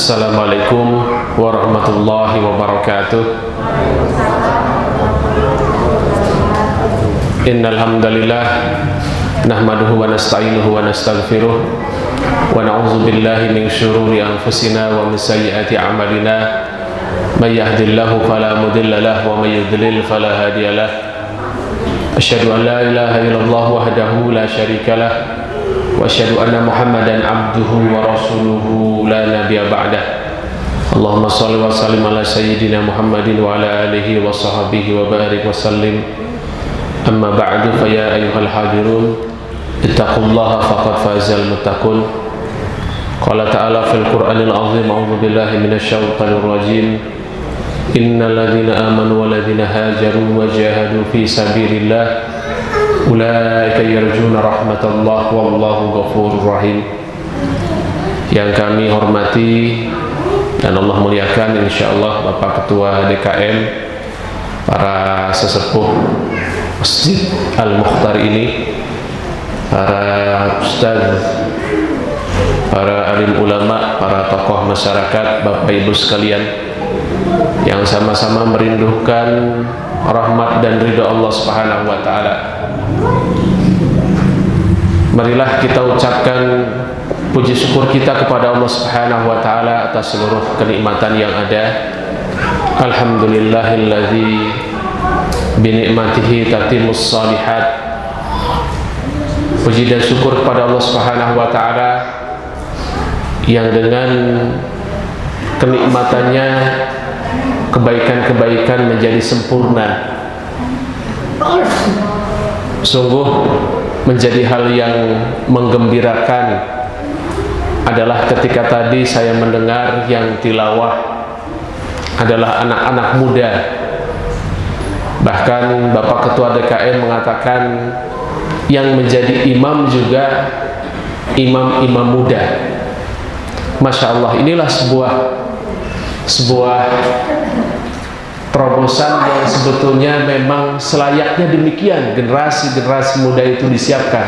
Assalamualaikum warahmatullahi wabarakatuh. Innal hamdalillah nahmaduhu wa nasta'inuhu wa nastaghfiruh wa na'udzu billahi min syururi anfusina wa min sayyiati a'malina. May yahdihillahu fala mudilla lahu wa may yudlil fala hadiya lahu. Asyhadu an la ilaha illallah wahdahu la syarika lah wa asyhadu anna Muhammadan abduhu wa rasuluhu la nabiyya ba'dah. Allahumma shalli wa sallim ala sayyidina Muhammadin wa ala alihi wa sahbihi wa barik wa sallim. Amma ba'du, fa ya ayyuhal hadirun ittaqullaha faqad fazal muttaqun. Qala ta'ala fil Qur'anil azim, a'udzu billahi minasy syaithanir rajim. Innal ladzina amanu wal ladzina hajaru wa jahadu fi sabilillah ulaika yarjuna rahmatallah wallahu ghafurur rahim. Yang kami hormati dan Allah muliakan insyaallah Bapak Ketua DKM, para sesepuh Masjid Al-Mukhtar ini, para ustaz, para alim ulama, para tokoh masyarakat, Bapak Ibu sekalian yang sama-sama merindukan rahmat dan ridha Allah Subhanahu wa taala. Marilah kita ucapkan puji syukur kita kepada Allah Subhanahu wa taala atas seluruh kenikmatan yang ada. Alhamdulillahilladzi bi ni'matihi tatimmus shalihat. Puji dan syukur kepada Allah Subhanahu wa taala yang dengan kenikmatannya kebaikan-kebaikan menjadi sempurna. Sungguh menjadi hal yang menggembirakan adalah ketika tadi saya mendengar yang tilawah adalah anak-anak muda. Bahkan Bapak Ketua DKM mengatakan yang menjadi imam juga imam-imam muda. Masya Allah, inilah sebuah terobosan yang sebetulnya memang selayaknya demikian, generasi-generasi muda itu disiapkan.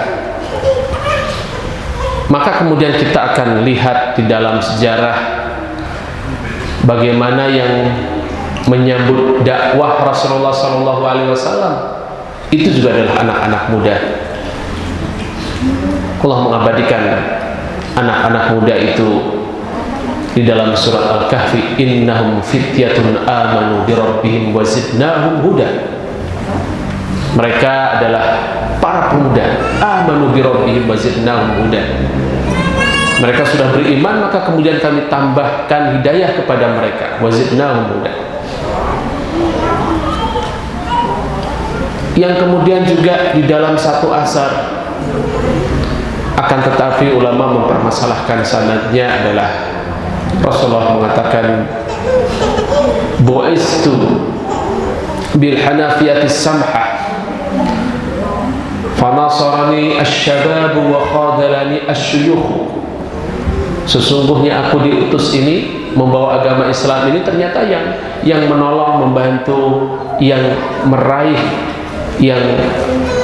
Maka kemudian kita akan lihat di dalam sejarah bagaimana yang menyambut dakwah Rasulullah SAW itu juga adalah anak-anak muda. Allah mengabadikan anak-anak muda itu di dalam surat Al-Kahfi, innahum fityatun amanu bi rabbihim wa zidnahum huda. Mereka adalah para pemuda, amanu bi rabbihim wa zidnahum huda. Mereka sudah beriman, maka kemudian kami tambahkan hidayah kepada mereka, wa zidnahum huda. Yang kemudian juga di dalam satu asar, akan tetapi ulama mempermasalahkan sanadnya adalah Rasulullah mengatakan bu'istu bil hanafiyatis samha fanasarani asy-syabab wa khadalani asy-syuyukh. Sesungguhnya aku diutus ini membawa agama Islam ini, ternyata yang menolong, membantu, yang meraih, yang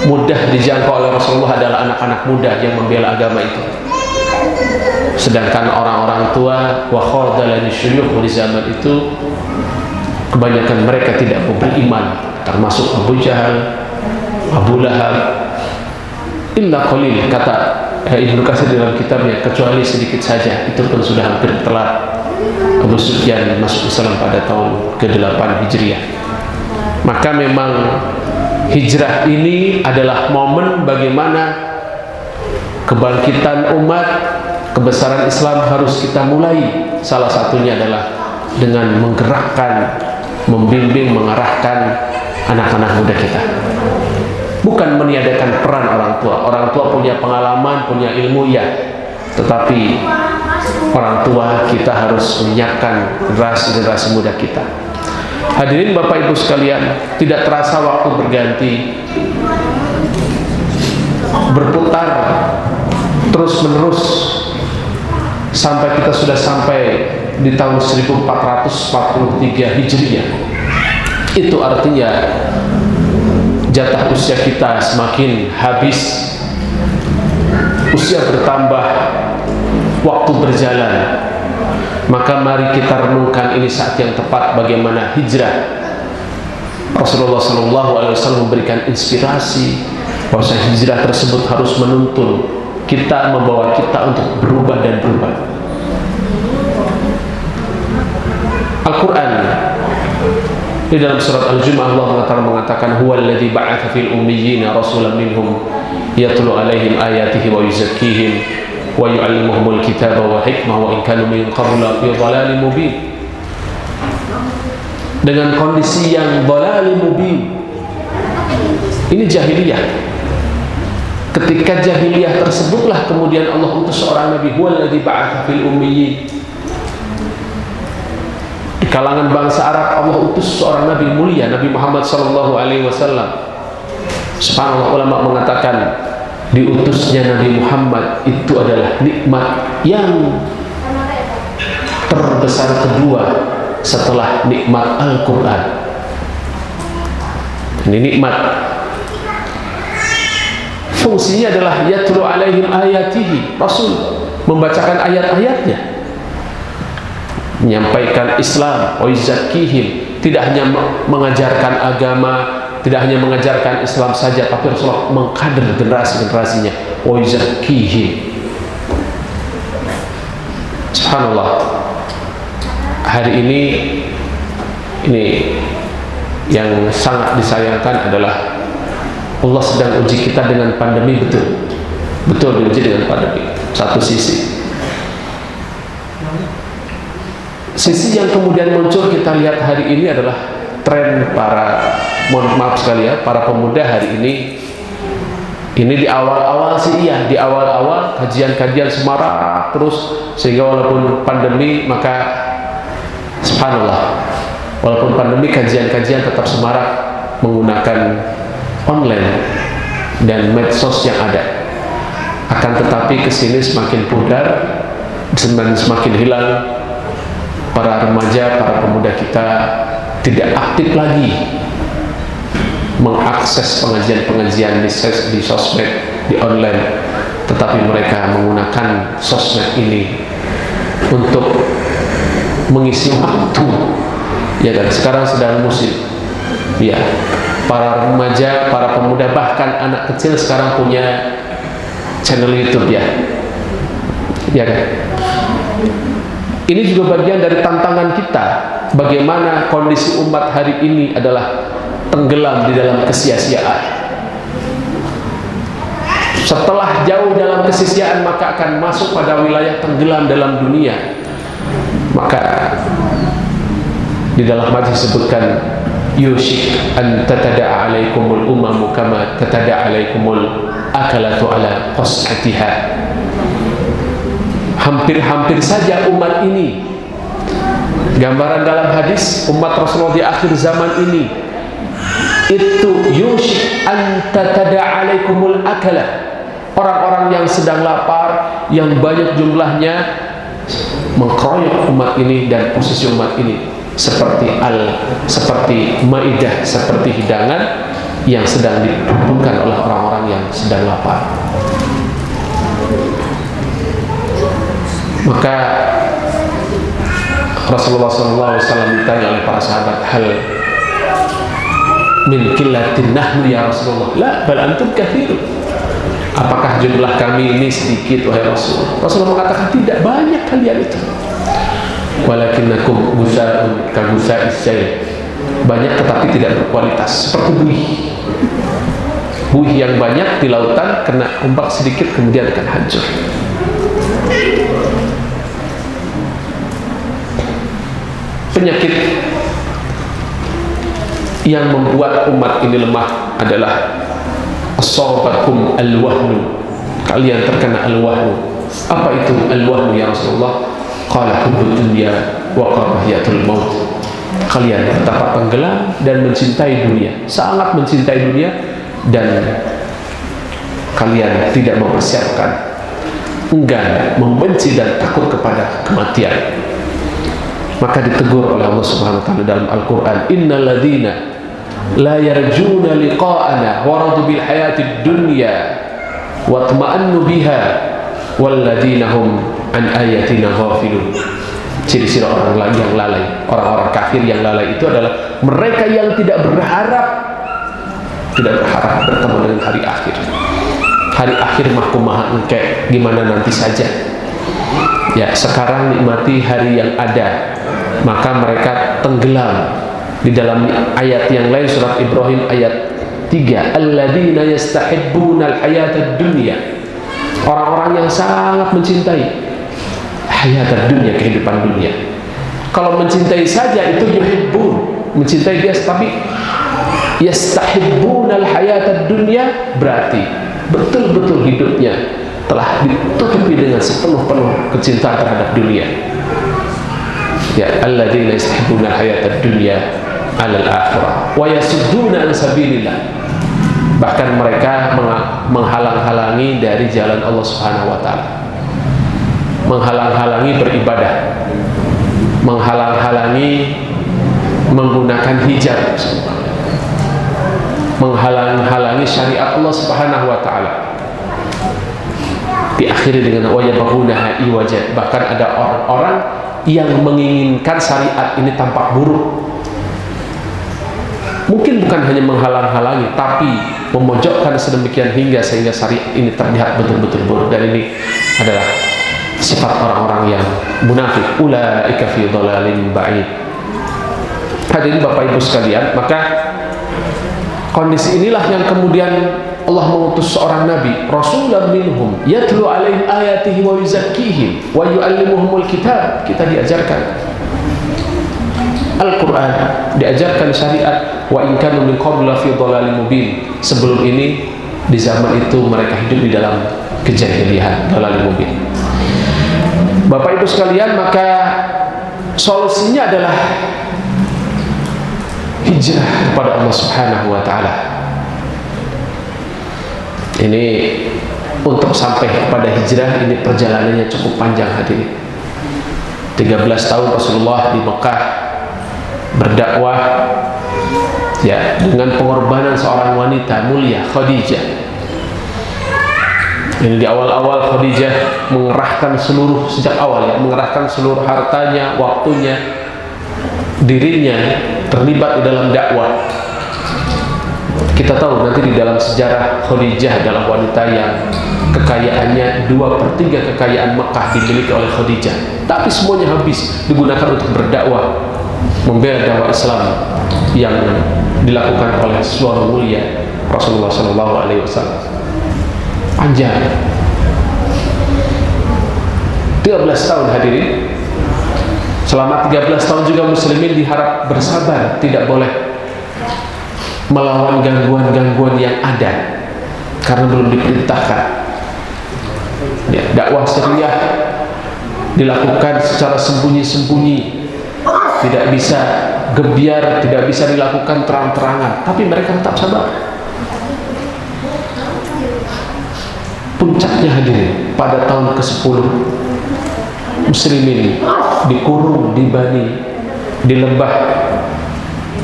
mudah dijangkau oleh Rasulullah adalah anak-anak muda yang membela agama itu. Sedangkan orang-orang tua wa khadalani syuyukh di zaman itu kebanyakan mereka tidak beriman, termasuk Abu Jahal, Abu Lahab, illa qalil, kata Ibnu Katsir dalam kitabnya, kecuali sedikit saja, itu pun sudah hampir telat. Abu Sufyan masuk Islam pada tahun ke-8 Hijriah. Maka memang hijrah ini adalah momen bagaimana kebangkitan umat, kebesaran Islam harus kita mulai. Salah satunya adalah dengan menggerakkan, membimbing, mengarahkan anak-anak muda kita. Bukan meniadakan peran orang tua. Orang tua punya pengalaman, punya ilmu, ya. Tetapi orang tua kita harus menyiapkan generasi-generasi muda kita. Hadirin Bapak Ibu sekalian, tidak terasa waktu berganti, berputar terus menerus sampai kita sudah sampai di tahun 1443 Hijriah. Itu artinya jatah usia kita semakin habis, usia bertambah, waktu berjalan. Maka mari kita renungkan, ini saat yang tepat bagaimana hijrah. Rasulullah SAW memberikan inspirasi bahwa hijrah tersebut harus menuntun kita, membawa kita untuk berubah dan berubah. Al-Quran di dalam surat Al-Jumu'ah Allah mengatakan, huwallazi ba'atha fil ummiyina rasulan minhum yatlu alaihim ayatihi wa yuzakkihim wa yu'allimuhumul kitaba wa hikmah wa in kanu min qablu fi dhalalin mubin. Dengan kondisi yang dhalalin mubin. Ini jahiliyah. Ketika jahiliyah tersebutlah kemudian Allah utus seorang nabi, huwallazi ba'atha fil ummiyyin. Di kalangan bangsa Arab Allah utus seorang nabi mulia, Nabi Muhammad SAW. Subhanallah, ulama mengatakan diutusnya Nabi Muhammad itu adalah nikmat yang terbesar kedua setelah nikmat Al-Quran. Ini nikmat. Fungsinya adalah yatlu alaihim ayatihi, Rasul membacakan ayat-ayatnya, menyampaikan Islam, wa yuzakkihim, tidak hanya mengajarkan agama, tidak hanya mengajarkan Islam saja, tapi Rasulullah mengkader generasi-generasinya, wa yuzakkihim. Subhanallah, hari ini yang sangat disayangkan adalah Allah sedang uji kita dengan pandemi. Betul diuji dengan pandemi. Satu sisi yang kemudian muncul kita lihat hari ini adalah tren para, mohon maaf sekali ya, para pemuda hari ini di awal-awal sih iya, di awal-awal kajian-kajian semarak terus, sehingga walaupun pandemi maka subhanallah, walaupun pandemi kajian-kajian tetap semarak menggunakan online dan medsos yang ada. Akan tetapi kesini semakin pudar, semakin hilang. Para remaja, para pemuda kita tidak aktif lagi mengakses pengajian-pengajian di sosmed, di online, tetapi mereka menggunakan sosmed ini untuk mengisi waktu. Ya kan, sekarang sedang musim. Ya, para remaja, para pemuda, bahkan anak kecil sekarang punya channel YouTube ya. Ya kan? Ini juga bagian dari tantangan kita, bagaimana kondisi umat hari ini adalah tenggelam di dalam kesia-siaan. Setelah jauh dalam kesia-siaan maka akan masuk pada wilayah tenggelam dalam dunia. Maka di dalam hadis disebutkan, yushik an tatada'a alaikumul umamu kama tatada'a alaikumul akalatu ala qas'atiha. Hampir-hampir saja umat ini, gambaran dalam hadis umat Rasulullah di akhir zaman ini itu yushik an tatada'a alaikumul akala, orang-orang yang sedang lapar, yang banyak jumlahnya, mengkeroyok umat ini, dan posisi umat ini seperti maidah, seperti hidangan yang sedang dibutuhkan oleh orang-orang yang sedang lapar. Maka Rasulullah SAW ditanya oleh para sahabat, hal min qillatin nahnu ya Rasulullah? La, bal antum katsirun. Apakah jumlah kami ini sedikit wahai Rasul? Rasulullah mengatakan, tidak, banyak kalian itu. Walakinnakum gusa'un ka gusa'is sayl. Banyak tetapi tidak berkualitas, seperti buih. Buih yang banyak di lautan, kena ombak sedikit kemudian akan hancur. Penyakit yang membuat umat ini lemah adalah asabakum al-wahnu. Kalian terkena al-wahnu. Apa itu al-wahnu ya Rasulullah? Qala hubbud dunya wa karahiyatul maut. Kalian betapa tenggelam dan mencintai dunia, sangat mencintai dunia, dan kalian tidak mempersiapkan, enggan, membenci dan takut kepada kematian. Maka ditegur oleh Allah Subhanahu wa taala dalam Al-Qur'an, innal ladzina la yarjuna liqa'ana wa radu bil hayatid dunya wa tma'annu biha wal ladzina hum an ayatina ghafilun. Ciri-ciri orang yang lalai, orang-orang kafir yang lalai itu adalah mereka yang tidak berharap bertemu dengan hari akhir. Hari akhir mah kumaha engke, gimana nanti saja. Ya, sekarang nikmati hari yang ada. Maka mereka tenggelam di dalam ayat yang lain, surat Ibrahim ayat 3, alladzina yastahibbuna al-hayatad dunya. Orang-orang yang sangat mencintai hayatad dunya, kehidupan dunia. Kalau mencintai saja itu yuhibbun, mencintai dia, tapi yastahibbuna al-hayatad dunya berarti betul-betul hidupnya telah ditutupi dengan sepenuh-penuh kecintaan terhadap dunia. Ya, alladzina yastahibbuna al-hayatad dunya 'alal akhirah wa yasudduna an sabilillah. Bahkan mereka menghalang-halangi dari jalan Allah Subhanahu wa taala. Menghalang-halangi beribadah. Menghalang-halangi menggunakan hijab. Menghalang-halangi syariat Allah Subhanahu wa taala. Diakhiri dengan wa yabghunaha iwaja. Bahkan ada orang-orang yang menginginkan syariat ini tampak buruk. Mungkin bukan hanya menghalang-halangi, tapi memojokkan sedemikian hingga sehingga syariat ini terlihat betul-betul buruk. Dan ini adalah sifat orang-orang yang munafik. Ulaika fi dhalalin ba'id. Hadirin Bapak Ibu sekalian, maka kondisi inilah yang kemudian Allah mengutus seorang nabi, rasulan minhum yatlu alaihim ayatihi wa yuzakkihim wa yu'allimuhumul kitab. Kita diajarkan Al-Quran, diajarkan syariat. Wa in kanu min qabla fi dhalalin mubin. Sebelum ini, di zaman itu mereka hidup di dalam kejahilian, dhalalin mubin. Bapak Ibu sekalian, maka solusinya adalah hijrah kepada Allah Subhanahu wa taala. Ini untuk sampai kepada hijrah ini perjalanannya cukup panjang hadirin. 13 tahun Rasulullah di Mekah berdakwah, ya, dengan pengorbanan seorang wanita mulia, Khadijah. Ini di awal-awal Khadijah mengerahkan seluruh, sejak awal ya, mengerahkan seluruh hartanya, waktunya, dirinya terlibat di dalam dakwah. Kita tahu nanti di dalam sejarah Khadijah adalah wanita yang kekayaannya 2/3 kekayaan Mekah dimiliki oleh Khadijah, tapi semuanya habis digunakan untuk berdakwah, membela dakwah Islam yang dilakukan oleh suami mulia Rasulullah SAW. Panjang 13 tahun hadirin. Selama 13 tahun juga muslimin diharap bersabar, tidak boleh melawan gangguan-gangguan yang ada karena belum diperintahkan. Ya, dakwah syariah dilakukan secara sembunyi-sembunyi, tidak bisa gebiar, tidak bisa dilakukan terang-terangan, tapi mereka tetap sabar. Puncaknya hadirin, pada tahun ke-10 muslimin dikurung di lembah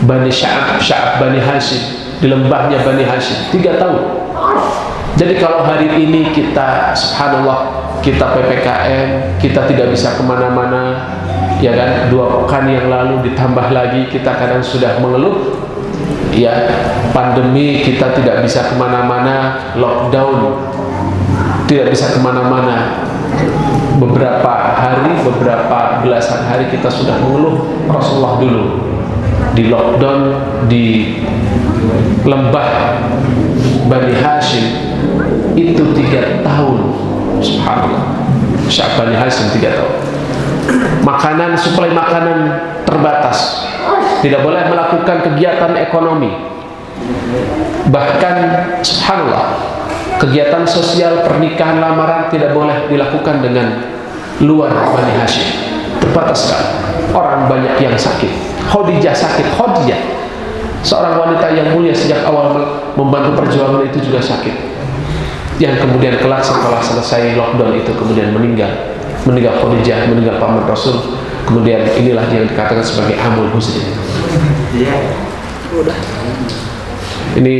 Bani Sya'ab Bani Hashim, di lembahnya Bani Hashim 3 tahun. Jadi kalau hari ini kita subhanallah, kita PPKM, kita tidak bisa kemana-mana, ya kan, 2 pekan yang lalu ditambah lagi kita kadang sudah mengeluh, ya, pandemi, kita tidak bisa kemana-mana, lockdown, tidak bisa kemana-mana. Beberapa hari, beberapa belasan hari kita sudah mengeluh. Rasulullah dulu di lockdown di lembah Bani Hashim itu 3 tahun. Subhanallah, Sya'ab Bani Hashim 3 tahun. Makanan, suplai makanan terbatas, tidak boleh melakukan kegiatan ekonomi. Bahkan subhanallah, kegiatan sosial, pernikahan, lamaran tidak boleh dilakukan dengan luar Bani Hashim. Terbatas sekali. Orang banyak yang sakit. Khadijah sakit. Khadijah, seorang wanita yang mulia sejak awal membantu perjuangan itu, juga sakit. Yang kemudian kelak setelah selesai lockdown itu kemudian meninggal Khadijah, meninggal paman Rasul. Kemudian inilah yang dikatakan sebagai Amul Husni. Ini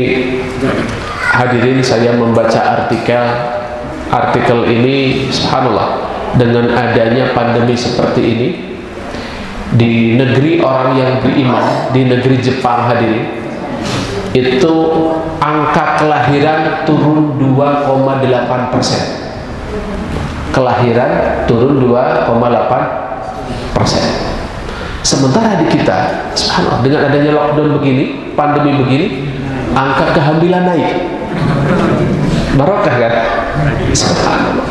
hadirin, saya membaca artikel ini, subhanallah, dengan adanya pandemi seperti ini, di negeri orang yang beriman, di negeri Jepang hadirin, itu angka kelahiran turun 2,8%. Kelahiran turun 2,8%. Sementara di kita, subhanallah, dengan adanya lockdown begini, pandemi begini, angka kehamilan naik. Barokah kan? Subhanallah.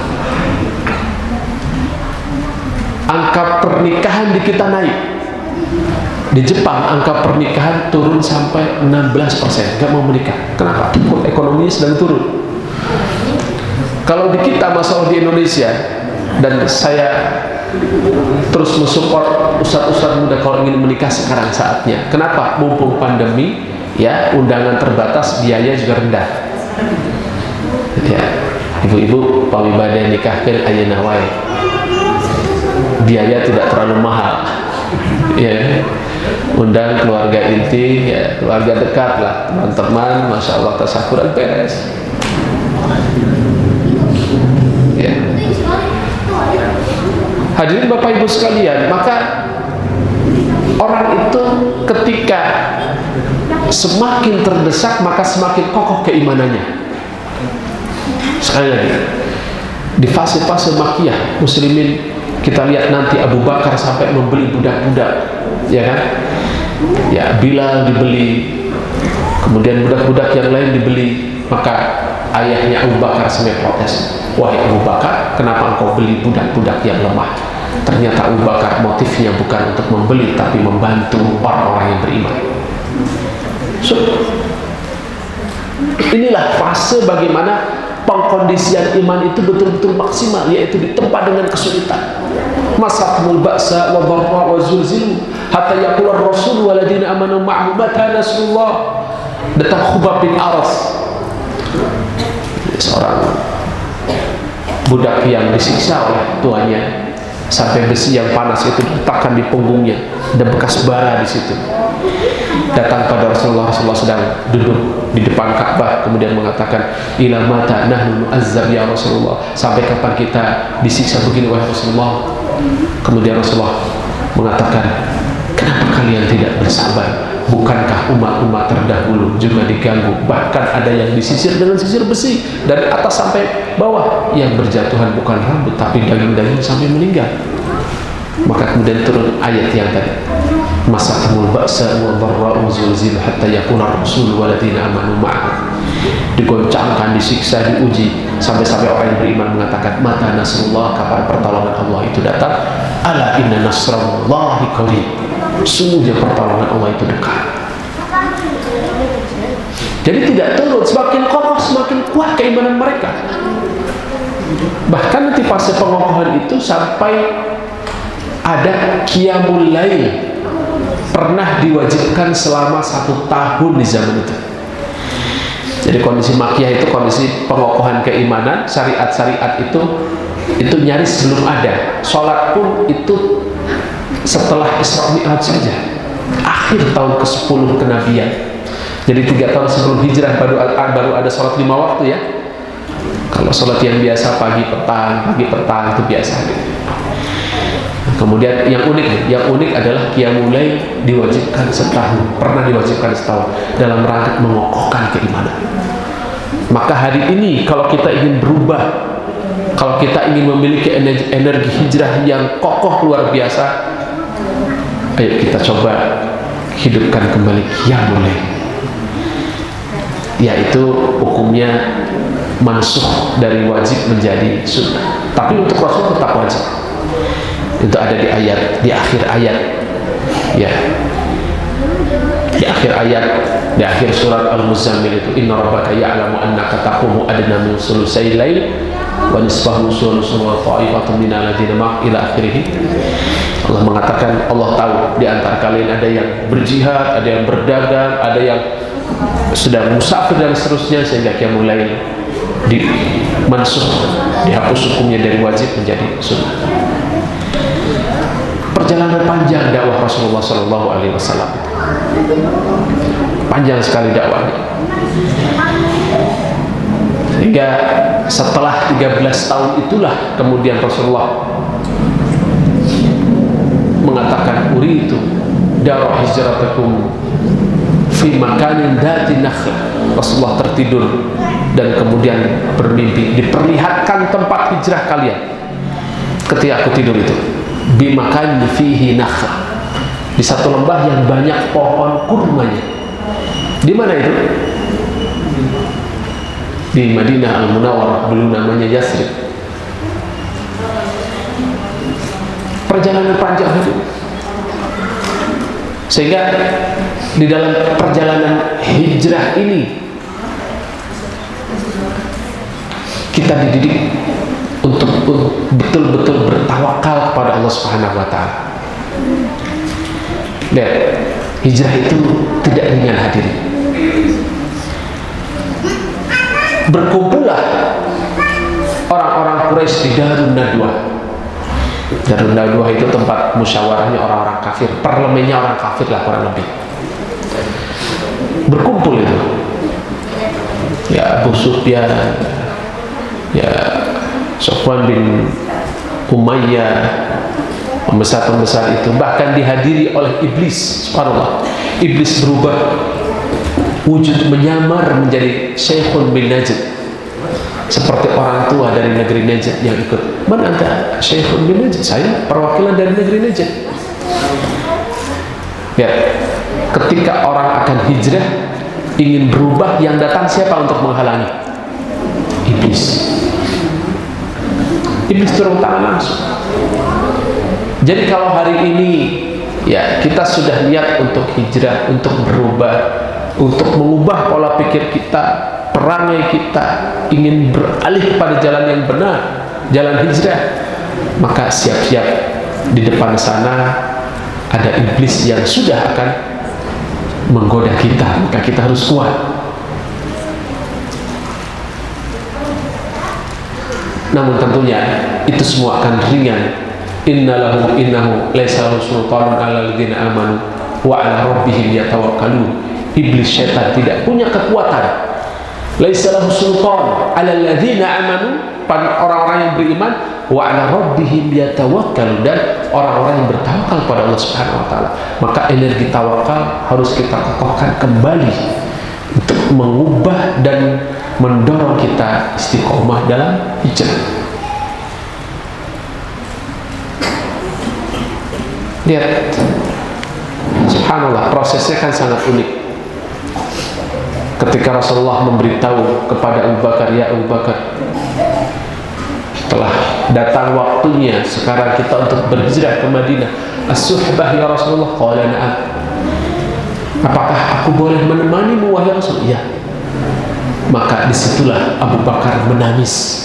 Angka pernikahan di kita naik. Di Jepang angka pernikahan turun sampai 16%, gak mau menikah. Kenapa? Ekonominya sedang turun. Kalau di kita, masalah di Indonesia, dan saya terus mensupport ustadz-ustadz muda kalau ingin menikah sekarang saatnya. Kenapa? Mumpung pandemi, ya, undangan terbatas, biaya juga rendah. Ya, ibu-ibu pamibade nikahkan ayeuna wae. Biaya tidak terlalu mahal. Ya, undang keluarga inti, ya, keluarga dekat lah, teman-teman, masya Allah tasakuran beres. Ya. Hadirin Bapak Ibu sekalian, maka orang itu ketika semakin terdesak maka semakin kokoh keimanannya. Sekali lagi, di fase-fase Makkiyah muslimin, kita lihat nanti Abu Bakar sampai membeli budak-budak, ya kan? Ya, Bilal dibeli, kemudian budak-budak yang lain dibeli. Maka ayahnya Abu Bakar sampai protes, wahai Abu Bakar, kenapa engkau beli budak-budak yang lemah? Ternyata Abu Bakar motifnya bukan untuk membeli, tapi membantu orang-orang yang beriman. So, inilah fase bagaimana pengkondisian iman itu betul-betul maksimal, yaitu ditempa dengan kesulitan. Masahul ba'sa wa dharra wa zulzilu hatta yaqula ar-rasul waladina amanu ma'ahu mata nasrullah. Datang Khubab bin Aras, seorang budak yang disiksa oleh tuannya sampai besi yang panas itu diletakkan di punggungnya, ada bekas bara di situ. Datang pada Rasulullah, Rasulullah sedang duduk di depan Ka'bah, kemudian mengatakan, ila mata nahnu nu'azzab ya Rasulullah, sampai kapan kita disiksa begini wahai Rasulullah? Kemudian Rasulullah mengatakan, kenapa kalian tidak bersabar? Bukankah umat-umat terdahulu juga diganggu, bahkan ada yang disisir dengan sisir besi dari atas sampai bawah, yang berjatuhan bukan rambut tapi daging-daging sampai meninggal. Maka kemudian turun ayat yang tadi, masahul ba'sa wa dharra wa zulzil hatta yakuna ar-rasul waladina amanu ma'ahu. Digoncangkan, disiksa, diuji, sampai-sampai orang yang beriman mengatakan, mata nasrullah, kapan pertolongan Allah itu datang? Ala inna nasrallahi qarib, sungguhnya pertolongan Allah itu dekat. Jadi tidak turun, semakin kokoh semakin kuat keimanan mereka. Bahkan nanti fase pengokohan itu sampai ada qiyamul lail, pernah diwajibkan selama 1 tahun di zaman itu. Jadi kondisi Makkiyah itu kondisi pengokohan keimanan, syariat-syariat itu nyaris belum ada. Sholat pun itu setelah Isra Mi'raj saja, akhir tahun ke-10 kenabian. Jadi 3 tahun sebelum hijrah baru ada sholat 5 waktu ya. Kalau sholat yang biasa pagi petang itu biasa. Kemudian yang unik adalah qiyamul lail diwajibkan setahun, pernah diwajibkan setahun dalam rangka mengokohkan keimanan. Maka hari ini kalau kita ingin berubah, kalau kita ingin memiliki energi hijrah yang kokoh luar biasa, ayo kita coba hidupkan kembali qiyamul lail, yaitu hukumnya mansukh dari wajib menjadi sunnah, tapi untuk Rasul tetap wajib. Itu ada di ayat, di akhir ayat, ya, di akhir ayat, di akhir surat Al-Muzammil itu, inna rabbaka ya'lamu annaka taqumu adna min sulusai lail wa nisfahu sulusun wa ta'ifatun minal ladzina ma'ak ila akhirih. Allah mengatakan, Allah tahu di antara kalian ada yang berjihad, ada yang berdagang, ada yang sedang musafir dan seterusnya, sehingga qiyamul lail dimansukh, dihapus hukumnya dari wajib menjadi sunnah. Perjalanan panjang dakwah Rasulullah SAW, panjang sekali dakwahnya, hingga setelah 13 tahun itulah kemudian Rasulullah mengatakan, uritu dara hijratakum fi makanin dati nakhlah. Rasulullah tertidur dan kemudian bermimpi, diperlihatkan tempat hijrah kalian ketika aku tidur itu, bi makanin fihi nakhlah, di satu lembah yang banyak pohon kurmanya. Di mana itu? Di Madinah Al-Munawwarah, dulu namanya Yathrib. Perjalanan panjang itu, sehingga di dalam perjalanan hijrah ini kita dididik untuk betul-betul bertawakal kepada Allah Subhanahu wa Ta'ala. Lihat, hijrah itu tidak ringan hadirin. Berkumpullah orang-orang Quraisy di Darun Nadwah. Darun Nadwah itu tempat musyawarahnya orang-orang kafir, parlemennya orang kafir lah kurang lebih. Berkumpul itu, ya Abu Sufyan, ya Sofwan bin Umayyah, pembesar-pembesar itu, bahkan dihadiri oleh iblis. Subhanallah, iblis berubah wujud, menyamar menjadi Syekhun bin Najd, seperti orang tua dari negeri Najd yang ikut. Mana anta? Syekhun bin Najd. Saya perwakilan dari negeri Najd. Ya, ketika orang akan hijrah, ingin berubah, yang datang siapa untuk menghalangi? Iblis. Iblis turun tangan langsung. Jadi kalau hari ini ya kita sudah niat untuk hijrah, untuk berubah, untuk mengubah pola pikir kita, perangai kita, ingin beralih pada jalan yang benar, jalan hijrah, maka siap-siap di depan sana ada iblis yang sudah akan menggoda kita, maka kita harus kuat. Namun tentunya itu semua akan ringan. Innahu laisa sultanun 'alal ladzina amanu wa 'ala rabbihim yatawakkalun. Iblis, syaitan tidak punya kekuatan. Laisa lahu sultan 'alal ladzina amanu, pada orang-orang yang beriman, wa 'ala rabbihim yatawakkalun, dan orang-orang yang bertawakal pada Allah Subhanahu wa taala. Maka energi tawakal harus kita kokohkan kembali untuk mengubah dan mendorong kita istiqomah dalam hijrah. Lihat, subhanallah, prosesnya kan sangat unik. Ketika Rasulullah memberitahu kepada Abu Bakar, ya Abu Bakar, telah datang waktunya sekarang kita untuk berhijrah ke Madinah. As-suhbah ya Rasulullah. Qala na'am. Apakah aku boleh menemanimu wahai Rasul? Ya. Maka disitulah Abu Bakar menangis.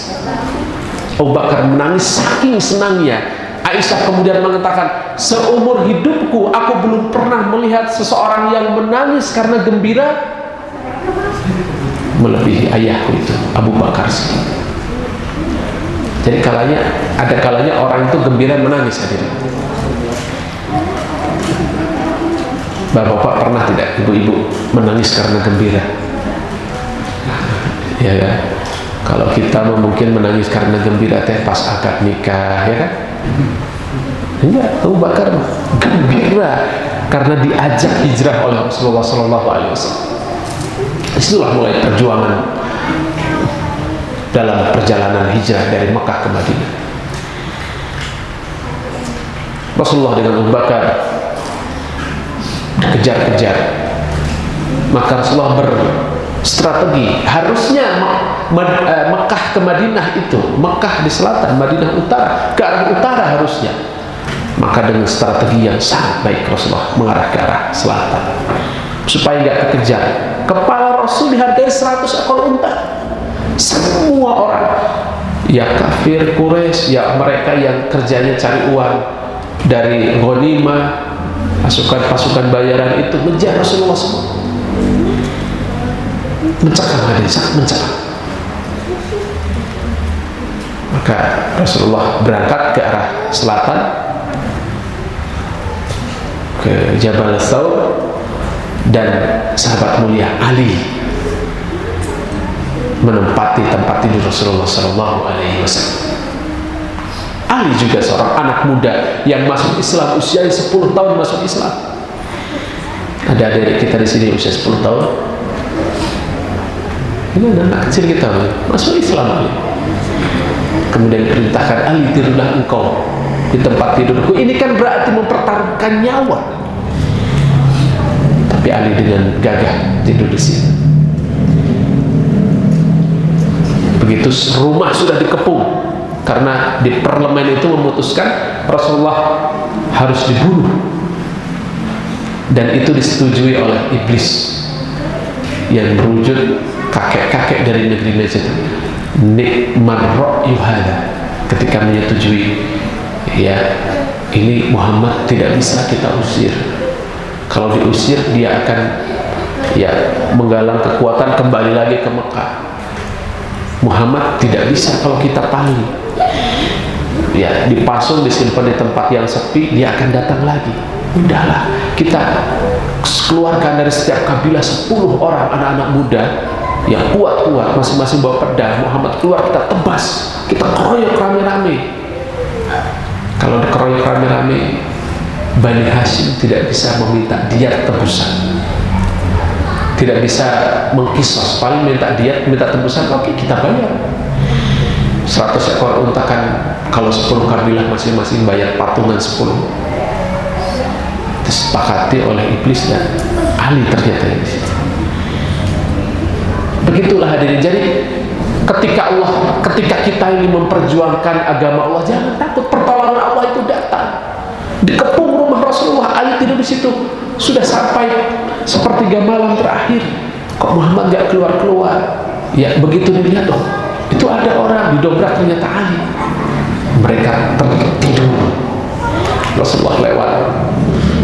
Abu Bakar menangis saking senangnya. Aisyah kemudian mengatakan, seumur hidupku aku belum pernah melihat seseorang yang menangis karena gembira melebihi ayahku itu, Abu Bakar. Jadi ada kalanya orang itu gembira menangis hadirin. Bapak-bapak pernah tidak ibu-ibu menangis karena gembira? Ya kan? Kalau kita mungkin menangis karena gembira teh pas akad nikah, ya kan? Enggak, Abu Bakar gembira karena diajak hijrah oleh Rasulullah SAW. Disitulah mulai perjuangan dalam perjalanan hijrah dari Mekah ke Madinah. Rasulullah dengan Abu Bakar dikejar-kejar, maka Rasulullah berstrategi. Harusnya Mekah ke Madinah itu, Mekah di selatan, Madinah utara, ke arah utara harusnya. Maka dengan strategi yang sangat baik Rasulullah mengarah ke arah selatan supaya tidak kekejar. Kepala Rasul dihargai 100 ekor unta. Semua orang, ya kafir Quraisy, ya mereka yang kerjanya cari uang dari ghanimah, pasukan bayaran itu mengejar Rasulullah semua. Mencekam hadirin, sangat mencekam. Maka Rasulullah berangkat ke arah selatan, ke Jabal Thawr, dan sahabat mulia Ali menempati tempat tidur Rasulullah SAW. Ali juga seorang anak muda yang masuk Islam usianya 10 tahun masuk Islam. Ada adik kita di sini usia 10 tahun. Ini anak kecil kita masuk Islam Ali. Kemudian diperintahkan, Ali tidurlah engkau di tempat tidurku. Ini kan berarti mempertaruhkan nyawa. Tapi Ali dengan gagah tidur di sini. Begitu rumah sudah dikepung, karena di parlemen itu memutuskan Rasulullah harus dibunuh, dan itu disetujui oleh iblis yang berwujud kakek-kakek dari negeri Najd. Nikmar ra'yu hada, ketika menyetujui, ya ini Muhammad tidak bisa kita usir. Kalau diusir dia akan ya menggalang kekuatan kembali lagi ke Mekah. Muhammad tidak bisa kalau kita paling, ya dipasung, disimpan di tempat yang sepi, dia akan datang lagi. Udahlah, kita keluarkan dari setiap kabilah 10 orang anak-anak muda yang kuat-kuat, masing-masing bawa pedang. Muhammad keluar, kita tebas, kita keroyok rame-rame. Kalau dikeroyok rame-rame, Bani Hashim tidak bisa meminta diyat tebusan, tidak bisa mengkisos, paling minta diyat, minta tebusan, oke kita bayar 100 ekor unta kan. Kalau 10 kabilah masing-masing bayar patungan 10. Disepakati oleh iblis dan Ali ternyata di situ. Begitulah hadirin. Jadi ketika kita ini memperjuangkan agama Allah, jangan takut, pertolongan Allah itu datang. Dikepung rumah Rasulullah, Ali tidur di situ. Sudah sampai sepertiga malam terakhir, kok Muhammad gak keluar-keluar. Ya begitu dilihat, oh itu ada orang, didobrak ternyata Ali. Mereka tertidur. Rasulullah lewat,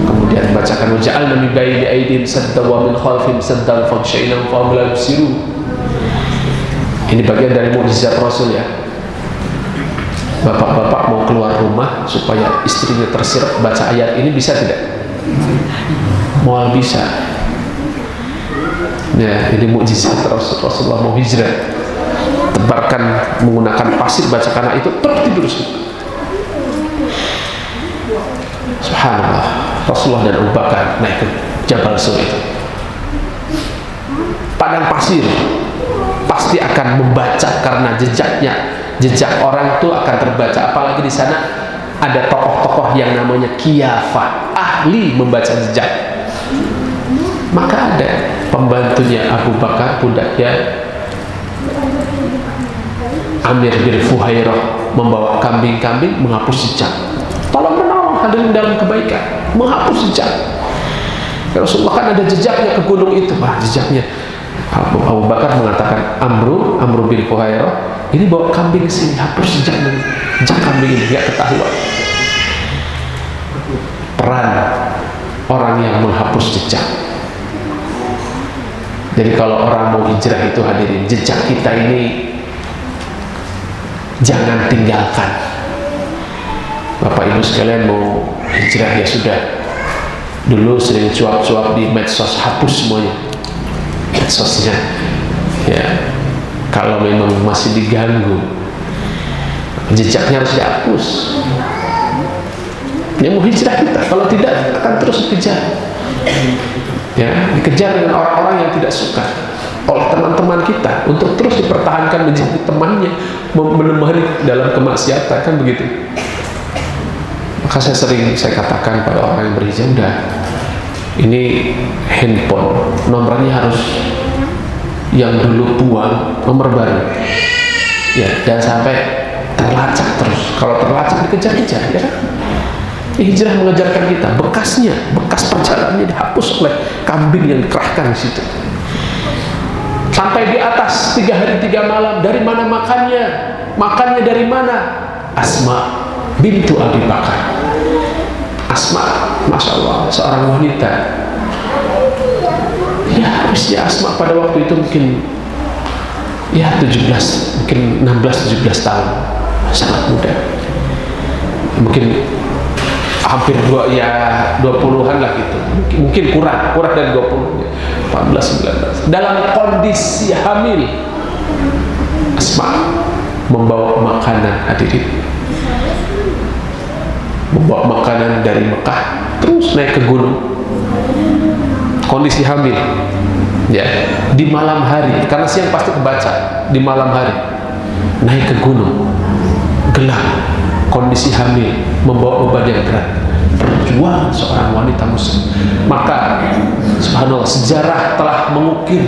kemudian bacakan waja'alna min bayni aydihim sadda wa min khalfihim saddan faghshaynahum fahum la yubsirun. Ini bagian dari mukjizat Rasul ya. Bapak-bapak mau keluar rumah supaya istrinya tersirap, baca ayat ini bisa tidak? Mau bisa. Ya, ini mukjizat Rasulullah mau hijrah, tebarkan menggunakan pasir, bacakan ayat itu, tertidur semua. Subhanallah. Rasulullah dan Abu Bakar naik ke Jabal Sur itu, padang pasir, pasti akan membaca karena jejak orang itu akan terbaca. Apalagi di sana ada tokoh-tokoh yang namanya Qiyafah, ahli membaca jejak. Maka ada pembantunya Abu Bakar, budaknya Amir bin Fuhairah, membawa kambing-kambing menghapus jejak. Tolong menolong hadirin dalam kebaikan, menghapus jejak. Rasulullah kan ada jejaknya ke gunung itu, jejaknya. Abu Bakar mengatakan, Amru bin Fuhairah, ini bawa kambing ke sini, hapus jejak kambing ini, nggak ketahuan. Peran orang yang menghapus jejak. Jadi kalau orang mau hijrah itu hadirin, jejak kita ini jangan tinggalkan. Bapak Ibu sekalian mau hijrah ya sudah, dulu sering cuap-cuap di medsos, hapus semuanya medsosnya ya. Kalau memang masih diganggu, jejaknya harus dihapus. Yang mau hijrah kita, kalau tidak akan terus dikejar ya, dikejar dengan orang-orang yang tidak suka oleh teman-teman kita, untuk terus dipertahankan menjadi temannya, menemani dalam kemaksiatan, kan begitu. Maka saya katakan pada orang yang berhijrah, udah, ini handphone nomornya harus yang dulu buang, nomor baru ya, jangan sampai terlacak terus. Kalau terlacak dikejar-kejar ya kan. Hijrah mengejarkan kita, bekas perjalanannya dihapus oleh kambing yang dikerahkan di situ. Sampai di atas 3 hari 3 malam, dari mana makannya? Makannya dari mana? Asma bintu Abi Bakar. Asma, Masya Allah, seorang wanita. Ya, usia Asma pada waktu itu mungkin ya 17, mungkin 16-17 tahun, sangat muda. Mungkin hampir 20-an lah gitu. Mungkin kurang dari 20, 14-19. Dalam kondisi hamil, Asma membawa makanan hadirin. membawa makanan dari Mekah terus naik ke gunung, kondisi hamil ya, di malam hari, karena siang pasti kebaca, di malam hari naik ke gunung, gelap, kondisi hamil, membawa beban yang berat, perjuangan seorang wanita muslim. Maka subhanallah, sejarah telah mengukir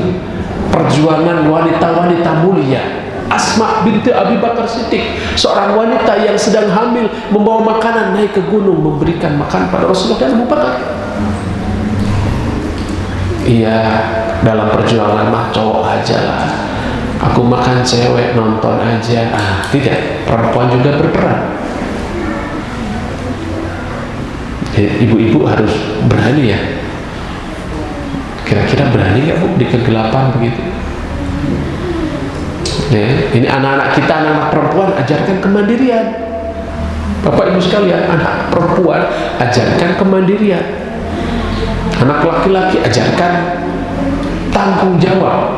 perjuangan wanita-wanita mulia. Asma binti Abi Bakar Siddiq, seorang wanita yang sedang hamil, membawa makanan naik ke gunung, memberikan makan pada Rasulullah dan Abu Bakar. Iya, dalam perjuangan mah cowok aja lah, aku makan cewek, nonton aja. Tidak, perempuan juga berperan. Ibu-ibu harus berani ya. Kira-kira berani nggak Bu di kegelapan begitu? Ya, ini anak-anak kita, anak-anak perempuan, ajarkan kemandirian. Bapak Ibu sekalian, anak perempuan ajarkan kemandirian. Anak laki-laki ajarkan tanggung jawab.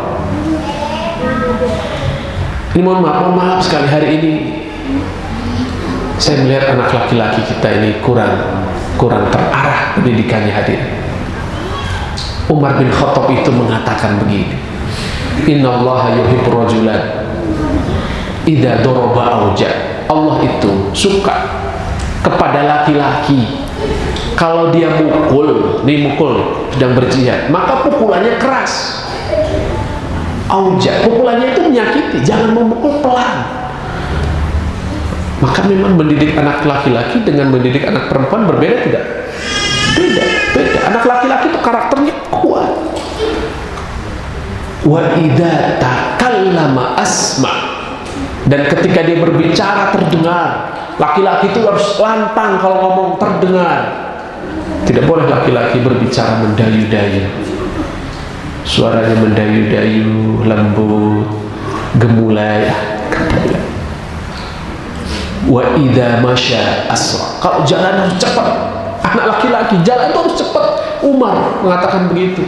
Ini mohon maaf sekali, hari ini saya melihat anak laki-laki kita ini kurang terarah pendidikannya. Hadir, Umar bin Khattab itu mengatakan begini, innallaha yuhibbur rajulan idza daraba auja. Allah itu suka kepada laki-laki kalau dia mukul, sedang berjihad, maka pukulannya keras. Auja, pukulannya itu menyakiti, jangan memukul pelan. Maka memang mendidik anak laki-laki dengan mendidik anak perempuan berbeda tidak? Beda. Anak laki-laki itu karakternya kuat. Wa idza takallama asma. Dan ketika dia berbicara terdengar. Laki-laki itu harus lantang kalau ngomong, terdengar. Tidak boleh laki-laki berbicara mendayu-dayu. Suaranya mendayu-dayu, lembut, gemulai. Wa idza masya asra. Kalau jalan harus cepat. Anak laki-laki jalan itu harus cepat. Umar mengatakan begitu.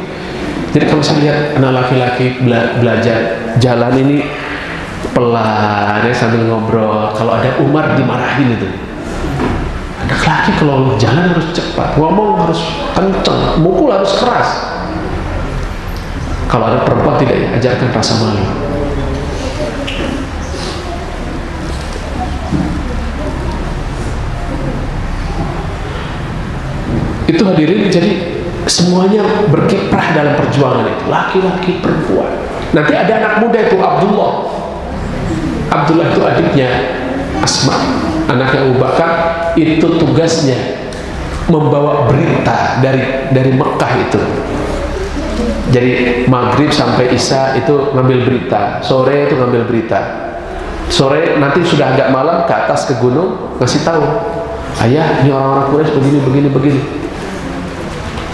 Jadi kalau saya lihat anak laki-laki belajar jalan ini pelan ya, sambil ngobrol. Kalau ada Umar dimarahin itu. Anak laki kalau jalan harus cepat, ngomong harus kencang, mukul harus keras. Kalau ada perempuan tidak, ya, ajarkan rasa malu. Itu hadirin, jadi semuanya berkiprah dalam perjuangan itu, laki-laki, perempuan. Nanti ada anak muda itu Abdullah itu adiknya Asma, anaknya Abu Bakar. Itu tugasnya membawa berita dari Mekah itu. Jadi maghrib sampai isya itu ngambil berita, sore itu ngambil berita, sore nanti sudah agak malam ke atas ke gunung ngasih tahu, ayah ini orang-orang Quraisy begini.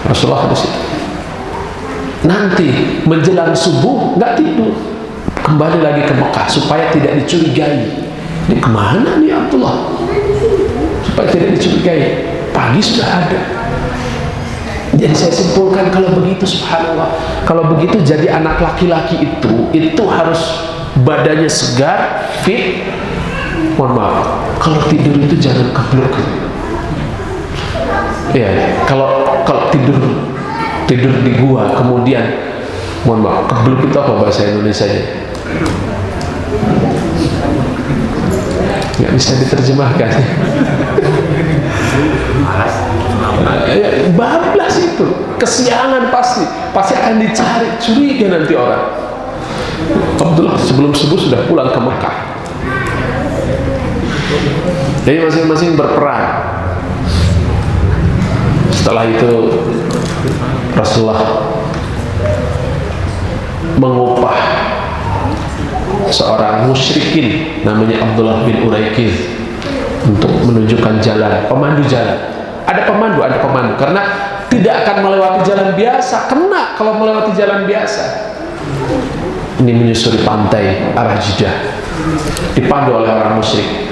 Rasulullah di situ. Nanti menjelang subuh nggak tidur, kembali lagi ke Mekah supaya tidak dicurigai. Ini kemana nih Abdullah? Supaya tidak dicurigai. Pagi sudah ada. Jadi saya simpulkan kalau begitu, subhanallah, kalau begitu jadi anak laki-laki itu harus badannya segar, fit. Mohon maaf, kalau tidur itu jangan keblok. Ya, kalau tidur di gua kemudian, mohon maaf, keblok itu apa bahasa Indonesianya? Nggak bisa diterjemahkan. Bablas itu, kesiangan pasti akan dicari, curiga nanti orang. Abdullah sebelum subuh sudah pulang ke Mekah. Jadi masing-masing berperan. Setelah itu Rasulullah mengupah seorang musyrikin namanya Abdullah bin Uraiqidh untuk menunjukkan jalan, pemandu jalan. Ada pemandu karena tidak akan melewati jalan biasa, kena kalau melewati jalan biasa. Ini menyusuri pantai arah Jeddah, dipandu oleh orang musyrik.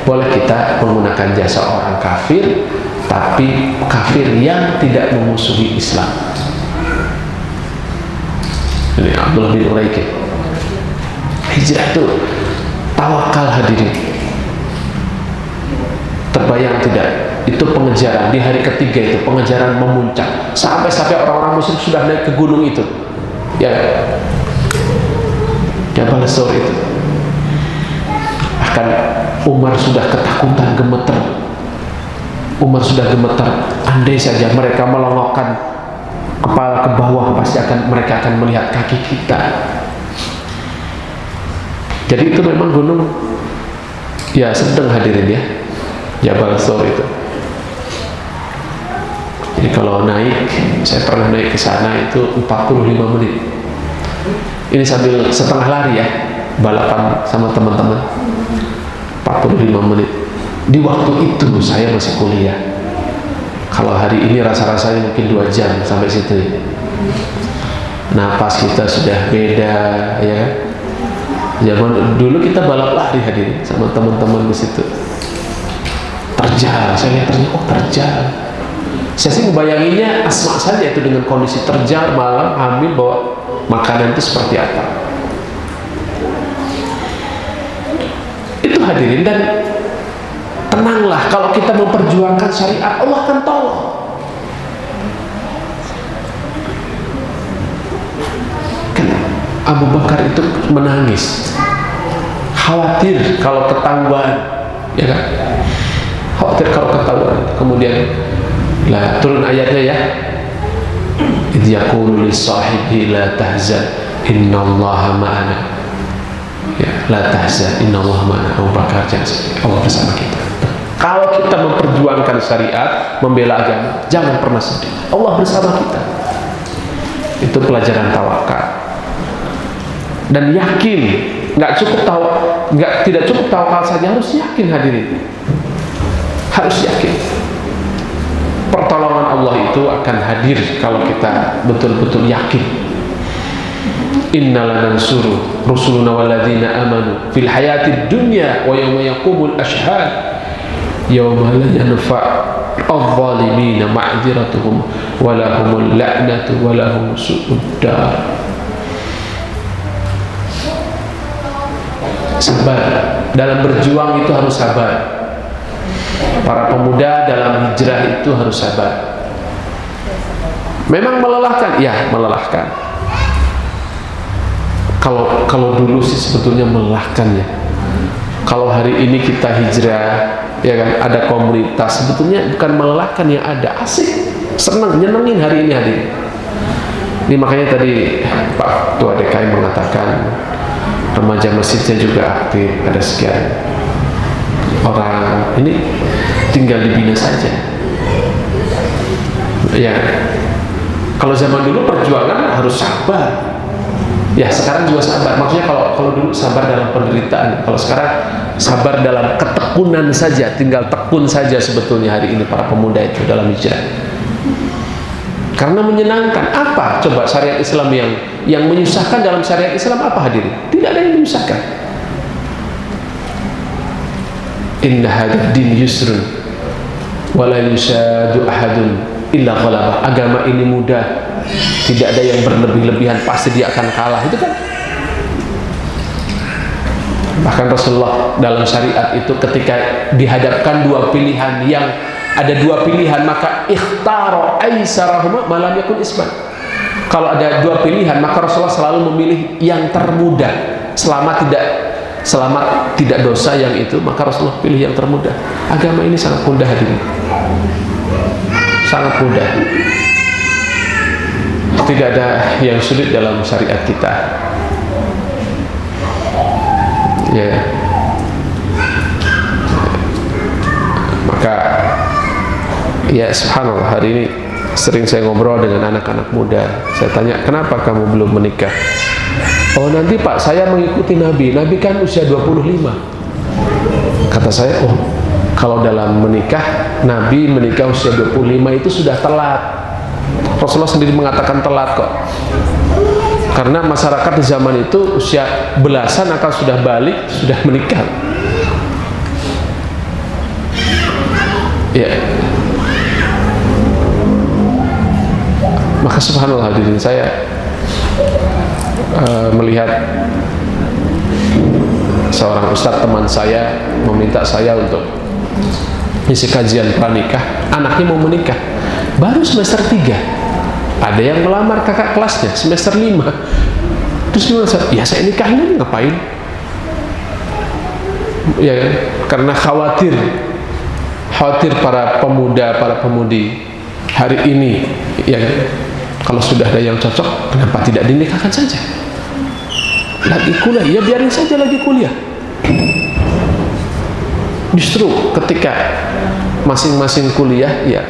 Boleh kita menggunakan jasa orang kafir, tapi kafir yang tidak memusuhi Islam. Ini Abdullah bin Uraiqidh. Hijrah itu tawakal hadirin. Terbayang tidak? Itu pengejaran di hari ketiga, itu pengejaran memuncak sampai orang-orang musyrik sudah naik ke gunung itu, ya, Jabal Sur itu. Bahkan Umar sudah ketakutan, gemeter. Umar sudah gemeter. Andai saja mereka melongokkan kepala ke bawah, pasti mereka akan melihat kaki kita. Jadi itu memang gunung, ya, sedang hadirin ya, Jabal Sur itu. Jadi kalau naik, saya pernah naik ke sana itu 45 menit. Ini sambil setengah lari ya, balapan sama teman-teman. 45 menit. Di waktu itu saya masih kuliah. Kalau hari ini rasa-rasanya mungkin 2 jam sampai situ. Napas kita sudah beda, ya. Zaman dulu kita balap lari hadirin sama teman-teman di situ. Terjal, saya lihat terjal, oh terjal. Saya sih ngebayanginnya Asma saja itu dengan kondisi terjal, malam hamil, bawa makanan itu seperti apa. Itu hadirin, dan tenanglah kalau kita memperjuangkan syariat, Allah akan tolong. Kan Abu Bakar itu menangis, khawatir kalau ketahuan, ya kan? Khawatir kalau ketahuan. Kemudian lah turun ayatnya ya, idh yaqulu li sahibi la tahzan innallaha ma'ana, ya, la tahzan innallaha ma'ana. Abu Bakar, jangan sedih, Allah bersama kita. Kalau kita memperjuangkan syariat, membela agama, jangan pernah sedih, Allah bersama kita. Itu pelajaran tawakal. Dan yakin, tidak cukup tawakal saja, harus yakin hadirin, harus yakin. Pertolongan Allah itu akan hadir kalau kita betul-betul yakin. Inna lanansuru rusuluna walladzina amanu fil hayatid dunya wa yawma yaqumul ashhad yawma la yanfa' adh-dhalimina ma'dziratuhum wa lahumul la'natu wa lahum su'ud dar. Sabar dalam berjuang itu harus sabar. Para pemuda dalam hijrah itu harus sabar. Memang melelahkan, ya melelahkan. Kalau dulu sih sebetulnya melelahkan ya. Kalau hari ini kita hijrah, ya kan, ada komunitas, sebetulnya bukan melelahkan yang ada, asik, senang, nyenengin hari ini hadir. Ini makanya tadi Pak Ketua DKI mengatakan remaja masjidnya juga aktif, ada sekian orang. Ini tinggal dibina saja, ya. Kalau zaman dulu perjuangan harus sabar, ya, sekarang juga sabar. Maksudnya kalau dulu sabar dalam penderitaan, kalau sekarang sabar dalam ketekunan saja, tinggal tekun saja sebetulnya hari ini para pemuda itu dalam hijrah. Karena menyenangkan. Apa coba syariat Islam yang menyusahkan dalam syariat Islam? Apa hadirin? Tidak ada yang menyusahkan. Inna hadzal din yusrun wa la yushadu ahadun illa ghalabah. Agama ini mudah, tidak ada yang berlebih-lebihan, pasti dia akan kalah. Itu kan. Bahkan Rasulullah dalam syariat itu ketika dihadapkan dua pilihan, yang ada dua pilihan, maka ikhtara aisarahuma malam yakun isman. Kalau ada dua pilihan, maka Rasulullah selalu memilih yang termudah. Selama tidak dosa yang itu, maka Rasulullah pilih yang termudah. Agama ini sangat mudah hadirin, sangat mudah. Tidak ada yang sulit dalam syariat kita, ya. Maka ya subhanallah, hari ini sering saya ngobrol dengan anak-anak muda. Saya tanya, kenapa kamu belum menikah? Oh, nanti Pak, saya mengikuti Nabi kan usia 25. Kata saya, oh, kalau dalam menikah, Nabi menikah usia 25 itu sudah telat. Rasulullah sendiri mengatakan telat kok. Karena masyarakat di zaman itu usia belasan akan sudah balik, sudah menikah. Ya. Maka subhanallah hadirin, saya melihat seorang ustadz teman saya meminta saya untuk isi kajian pranikah, anaknya mau menikah baru semester 3, ada yang melamar kakak kelasnya semester 5. Terus gimana? Ya saya nikahin aja, ngapain? Ya, karena khawatir para pemuda, para pemudi hari ini, ya, kalau sudah ada yang cocok, kenapa tidak dinikahkan saja? Lagi kuliah, ya biarin saja lagi kuliah. Justru ketika masing-masing kuliah, ya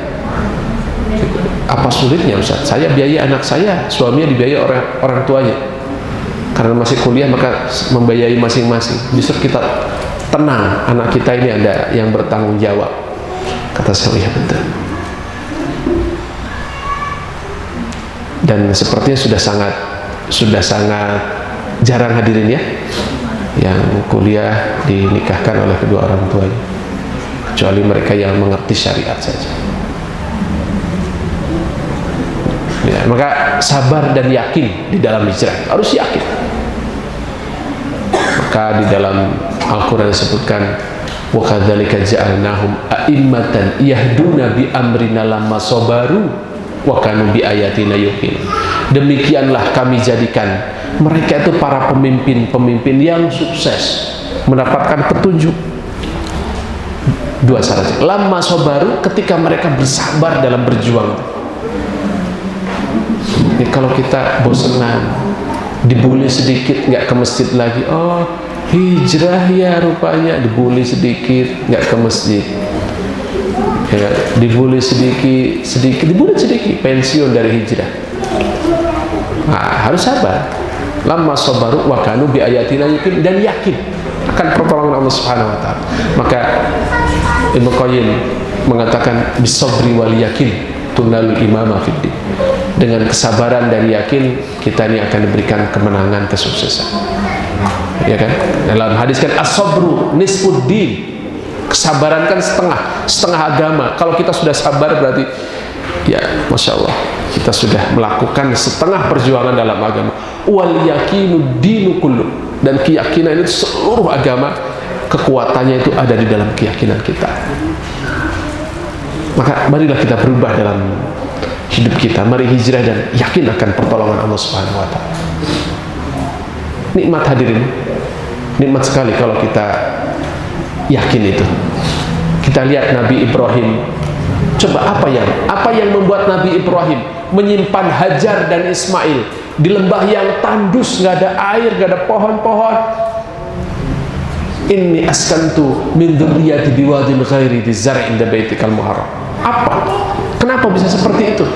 apa sulitnya Ustaz? Saya biayai anak saya, suaminya dibiayai orang tuanya. Karena masih kuliah maka membiayai masing-masing. Justru kita tenang, anak kita ini ada yang bertanggung jawab. Kata saya, ya betul. Dan sepertinya sudah sangat jarang hadirin ya yang kuliah dinikahkan oleh kedua orang tuanya, kecuali mereka yang mengerti syariat saja. Ya, maka sabar dan yakin di dalam hijrah, harus yakin. Maka di dalam Al-Quran disebutkan, wa kadzalika ja'alnahum a'immatan yahduna bi amrina lamma sabaru wa kanu bi ayatina yuqinun. Demikianlah kami jadikan mereka itu para pemimpin yang sukses, mendapatkan petunjuk. Dua syarat. Lamma sabaru, ketika mereka bersabar dalam berjuang. Ini kalau kita bosenan, dibully sedikit nggak ke masjid lagi, oh hijrah ya rupanya, dibully sedikit nggak ke masjid, ya, dibully sedikit pensiun dari hijrah. Nah, harus sabar. Lamma sabaru wa kanu bi ayatina yuqin, dan yakin akan pertolongan Allah Subhanahu wa taala. Maka Ibnu Qayyim mengatakan bisabri wal yakin tunal imama fid din. Dengan kesabaran dan yakin kita ini akan diberikan kemenangan, kesuksesan. Ya kan? Dalam hadis kan as-sabru nisfuddin. Kesabaran kan setengah agama. Kalau kita sudah sabar berarti ya Masya Allah, kita sudah melakukan setengah perjuangan dalam agama. Wal yakinu dinu kullu, dan keyakinan itu seluruh agama, kekuatannya itu ada di dalam keyakinan kita. Maka marilah kita berubah dalam hidup kita, mari hijrah dan yakin akan pertolongan Allah Subhanahu wa taala. Nikmat hadirin, nikmat sekali kalau kita yakin itu. Kita lihat Nabi Ibrahim. Coba apa yang membuat Nabi Ibrahim menyimpan Hajar dan Ismail di lembah yang tandus, nggak ada air, nggak ada pohon-pohon. Inni askantu min dzurriyyati biwadin ghairi dzi zar'in inda baitikal muharram. Apa? Kenapa bisa seperti itu?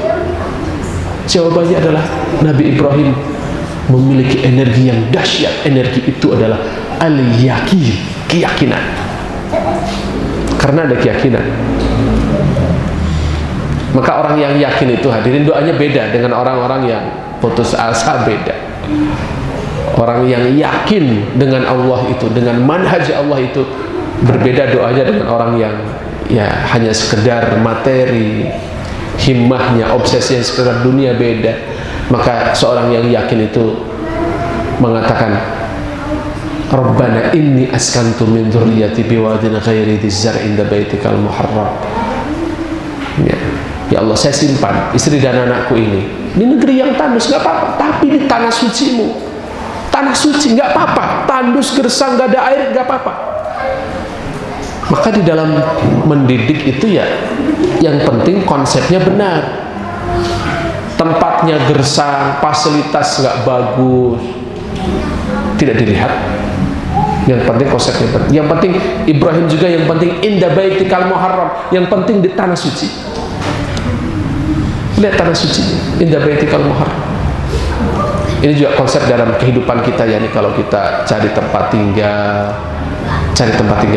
Jawabannya adalah Nabi Ibrahim memiliki energi yang dahsyat. Energi itu adalah al-yaqin, keyakinan. Karena ada keyakinan, maka orang yang yakin itu hadirin doanya beda dengan orang-orang yang putus asa, beda. Orang yang yakin dengan Allah itu, dengan manhaj Allah itu berbeda doanya dengan orang yang ya hanya sekedar materi, himmahnya, obsesinya sekedar dunia, beda. Maka seorang yang yakin itu mengatakan, Rabbana inni askantu min dzurriyyati biwadin ghairi dzi zar'in inda baitikal muharram. Ya Allah, saya simpan istri dan anakku ini di negeri yang tandus, nggak apa-apa, tapi di tanah sucimu, tanah suci, nggak apa-apa, tandus, gersang, nggak ada air, nggak apa-apa. Maka di dalam mendidik itu ya yang penting konsepnya benar. Tempatnya gersang, fasilitas nggak bagus, tidak dilihat. Yang penting konsepnya benar. Yang penting Ibrahim juga yang penting inda baitikal muharram, yang penting di tanah suci. Lihat tanah suci, inda baitikal muharram. Ini juga konsep dalam kehidupan kita ya, nih kalau kita cari tempat tinggal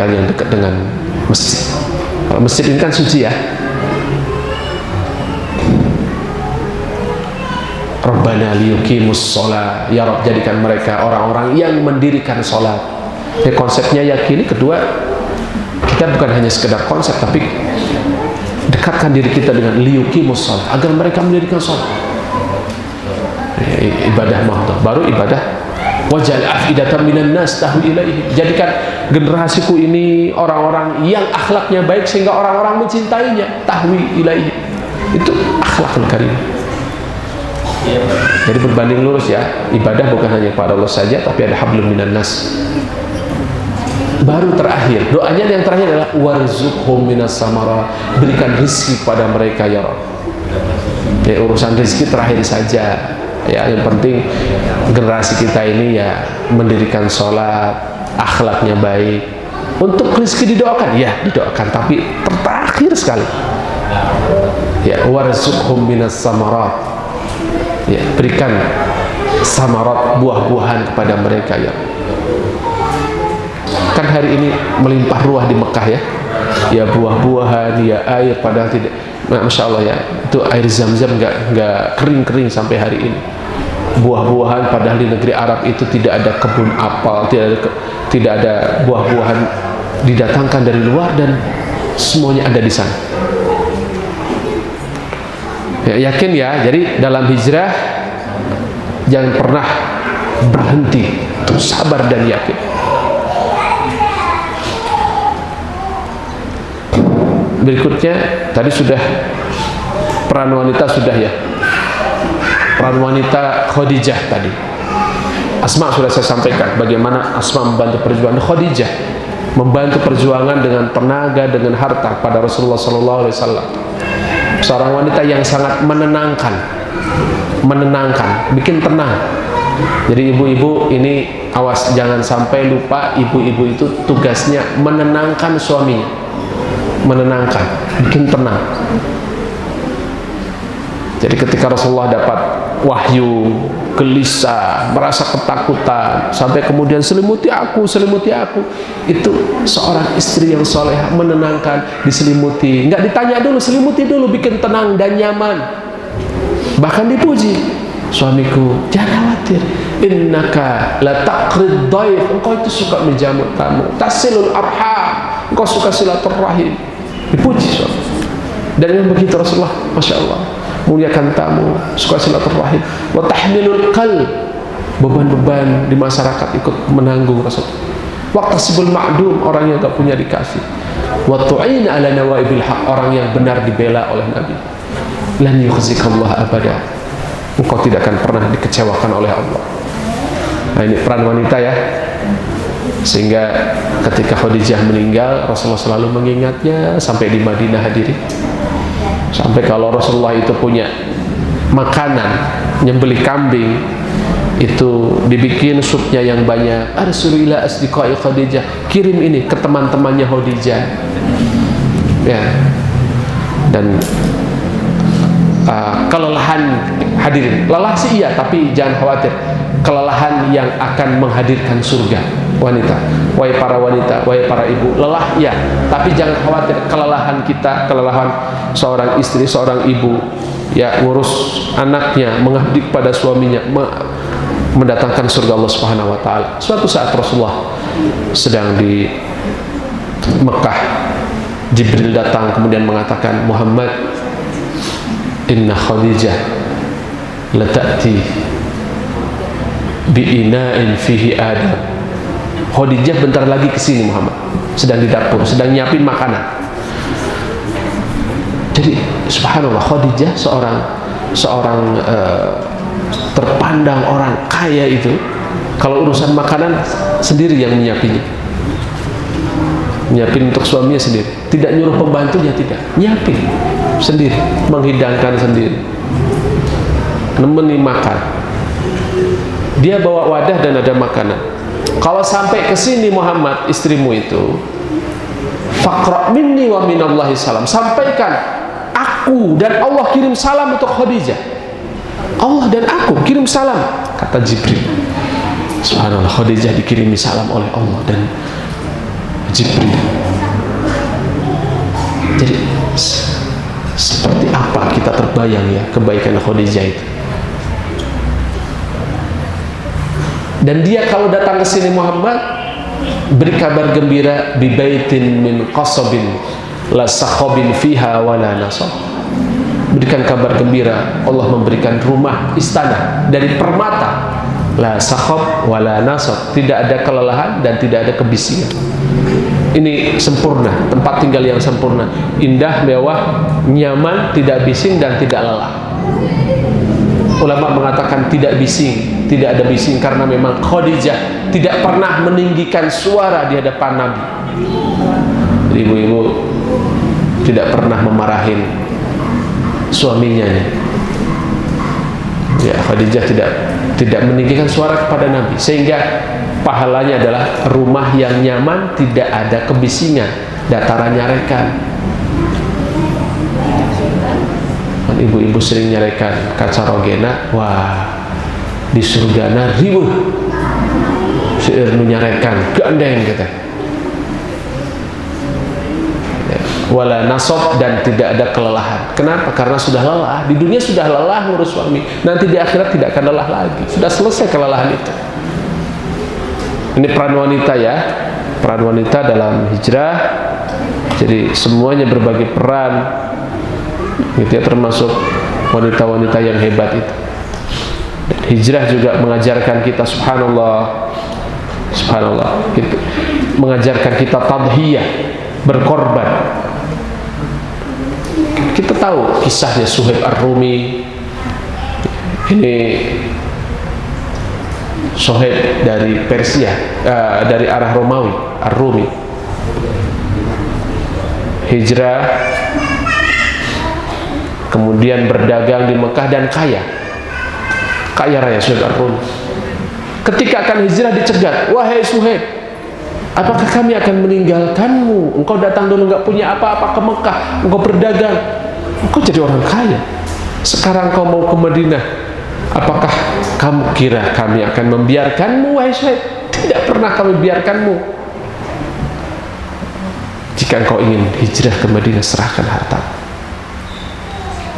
yang dekat dengan masjid. Kalau masjid ini kan suci ya. Rabbana liyuqimus shalah, ya Rabb, jadikan mereka orang-orang yang mendirikan salat. Ya, konsepnya yakini. Kedua, kita bukan hanya sekedar konsep, tapi dekatkan diri kita dengan liyuqimus shalah, agar mereka mendirikan salat. Ibadah mahdoh, baru ibadah wajal afidatan minan nas tahwi ilaihi, jadikan generasiku ini orang-orang yang akhlaknya baik sehingga orang-orang mencintainya. Tahwi ilaihi, itu akhlakul karim. Jadi berbanding lurus ya, ibadah bukan hanya kepada Allah saja, tapi ada hablum minan nas. Baru terakhir, doanya yang terakhir adalah warzuqhum minas samara, berikan rezeki kepada mereka ya Rabb. Ya, urusan rezeki terakhir saja. Ya, yang penting generasi kita ini ya mendirikan sholat, akhlaknya baik. Untuk rezeki didoakan, ya didoakan, tapi terakhir sekali. Ya, warzuqhum minas samarat. Ya, berikan samarat, buah-buahan kepada mereka ya. Kan hari ini melimpah ruah di Mekah ya. Ya buah-buahan, ya air, padahal tidak. Masya Allah ya, itu air Zam-Zam nggak kering-kering sampai hari ini. Buah-buahan, padahal di negeri Arab itu tidak ada kebun apel, tidak ada buah-buahan didatangkan dari luar dan semuanya ada di sana. Ya, yakin ya, jadi dalam hijrah jangan pernah berhenti, terus sabar dan yakin. Berikutnya tadi sudah peran wanita sudah ya. Peran wanita Khadijah tadi. Asma sudah saya sampaikan bagaimana Asma membantu perjuangan Khadijah, membantu perjuangan dengan tenaga, dengan harta pada Rasulullah SAW. Seorang wanita yang sangat menenangkan, bikin tenang. Jadi ibu-ibu ini awas, jangan sampai lupa, ibu-ibu itu tugasnya menenangkan suaminya, menenangkan, bikin tenang. Jadi ketika Rasulullah dapat wahyu, gelisah, merasa ketakutan, sampai kemudian selimuti aku, itu seorang istri yang solehah menenangkan, diselimuti, nggak ditanya dulu, selimuti dulu, bikin tenang dan nyaman. Bahkan dipuji, suamiku jangan khawatir, innaka la taqrid dhaif, engkau itu suka menjamu tamu, tasilul arham, engkau suka silaturahim. Dipuji suami. Dan yang begitu Rasulullah, Masya Allah, muliakan tamu, suka silaturahim, wa tahmilul qalb, beban-beban di masyarakat ikut menanggung Rasul. Waqtasibul ma'dum, orang yang tak punya dikasih. Wa tu'in ala nawaibil haq, orang yang benar dibela oleh Nabi. Lan yukhzikallah abada, engkau tidak akan pernah dikecewakan oleh Allah. Nah, ini peran wanita ya. Sehingga ketika Khadijah meninggal, Rasulullah selalu mengingatnya sampai di Madinah hadiri. Sampai kalau Rasulullah itu punya makanan, nyembelih kambing, itu dibikin supnya yang banyak. Arsulu ila asdiqai Khadijah, kirim ini ke teman-temannya Khadijah. Ya. Dan kelelahan hadirin, lelah sih iya, tapi jangan khawatir, kelelahan yang akan menghadirkan surga. Wanita, wahai para wanita, wahai para ibu, lelah ya, tapi jangan khawatir, kelelahan kita, kelelahan seorang istri, seorang ibu ya, ngurus anaknya, mengabdi pada suaminya, mendatangkan surga Allah Subhanahu wa taala. Suatu saat Rasulullah sedang di Mekah, Jibril datang kemudian mengatakan, Muhammad, inna Khadijah la ta'ti bi ina'in fihi adam. Khadijah bentar lagi kesini Muhammad, sedang di dapur, sedang nyiapin makanan. Jadi subhanallah, Khadijah seorang terpandang orang kaya itu, kalau urusan makanan sendiri yang menyiapinnya, nyiapin untuk suaminya sendiri, tidak nyuruh pembantunya, tidak, nyiapin sendiri, menghidangkan sendiri, nemeni makan. Dia bawa wadah dan ada makanan. Kalau sampai ke sini Muhammad, istrimu itu, faqra minni wa minallahi salam, sampaikan aku dan Allah kirim salam untuk Khadijah. Allah dan aku kirim salam, kata Jibril. Subhanallah, Khadijah dikirimi salam oleh Allah dan Jibril. Jadi seperti apa kita terbayang ya kebaikan Khadijah itu. Dan dia kalau datang ke sini Muhammad, beri kabar gembira, bi baitin min qasabin la sakhabin fiha wala nasab. Berikan kabar gembira, Allah memberikan rumah istana dari permata, La sakhab wala nasab, tidak ada kelelahan dan tidak ada kebisingan. Ini sempurna, tempat tinggal yang sempurna, indah, mewah, nyaman, tidak bising dan tidak lelah. Ulama mengatakan tidak bising, tidak ada bising karena memang Khadijah tidak pernah meninggikan suara di hadapan Nabi. Ibu-ibu tidak pernah memarahin suaminya. Ya, Khadijah tidak meninggikan suara kepada Nabi, sehingga pahalanya adalah rumah yang nyaman, tidak ada kebisingan, dataran nyarekan. Ibu-ibu sering nyarekan kaca rogena, wah di surgana ribuh seueur nu nyarekan gandeng kata. Wala nasab, dan tidak ada kelelahan. Kenapa? Karena sudah lelah. Di dunia sudah lelah ngurus suami, nanti di akhirat tidak akan lelah lagi. Sudah selesai kelelahan itu. Ini peran wanita ya, peran wanita dalam hijrah. Jadi semuanya berbagi peran, gitu ya, termasuk wanita-wanita yang hebat itu. Dan hijrah juga mengajarkan kita, subhanallah, gitu, mengajarkan kita tadhiyah, berkorban. Kita tahu kisahnya Suhaib Ar-Rumi. Ini Suhaib dari Persia, dari arah Romawi, Ar-Rumi. Hijrah, kemudian berdagang di Mekah dan kaya raya Suhaib Ar-Rumi. Ketika akan hijrah dicegat, wahai Suhaib, apakah kami akan meninggalkanmu? Engkau datang dulu nggak punya apa-apa ke Mekah, engkau berdagang, engkau jadi orang kaya. Sekarang kau mau ke Madinah, apakah kamu kira kami akan membiarkanmu, wahai Suhaib? Tidak pernah kami biarkanmu. Jika engkau ingin hijrah ke Madinah, serahkan harta.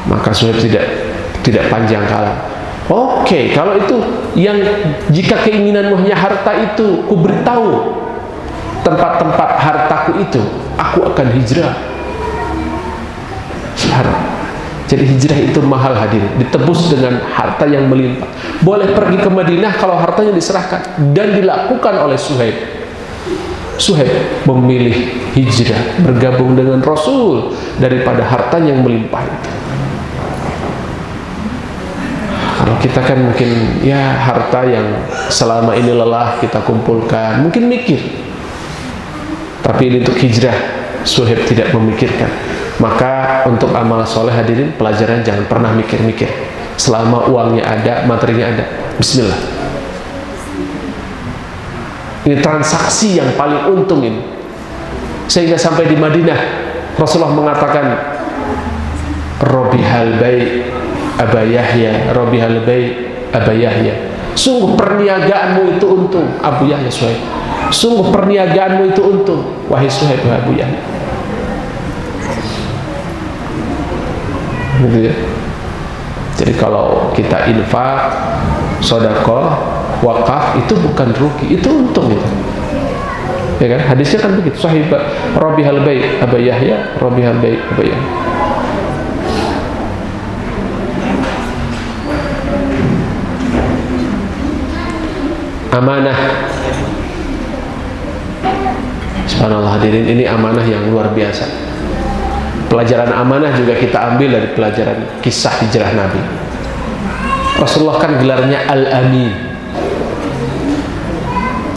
Maka Suhaib tidak panjang kala. Oke, kalau itu yang, jika keinginanmu hanya harta itu, ku beritahu tempat-tempat hartaku itu, aku akan hijrah. Jadi hijrah itu mahal hadirin, ditebus dengan harta yang melimpah. Boleh pergi ke Madinah kalau hartanya diserahkan, dan dilakukan oleh Suhaib. Suhaib memilih hijrah, bergabung dengan Rasul daripada harta yang melimpah itu. Kalau kita kan mungkin ya harta yang selama ini lelah kita kumpulkan, mungkin mikir. Tapi ini untuk hijrah, Suhaib tidak memikirkan. Maka untuk amal soleh hadirin, pelajaran jangan pernah mikir-mikir. Selama uangnya ada, materinya ada, bismillah. Ini transaksi yang paling untung ini. Sehingga sampai di Madinah, Rasulullah mengatakan, Robihal bai' Aba Yahya, Robihal bai' Aba Yahya. Sungguh perniagaanmu itu untung, Abu Yahya Suhaib. Sungguh perniagaanmu itu untung, wahai Suhaib, wahai Abu Yahya. Gitu ya. Jadi kalau kita infak, sedekah, wakaf, itu bukan rugi, itu untung itu. Ya kan? Hadisnya kan begitu. Sahih Robihal bai' Aba Yahya, Robihal bai' Aba Yahya. Amanah. Subhanallah hadirin, ini amanah yang luar biasa. Pelajaran amanah juga kita ambil dari pelajaran kisah hijrah Nabi. Rasulullah kan gelarnya Al-Amin.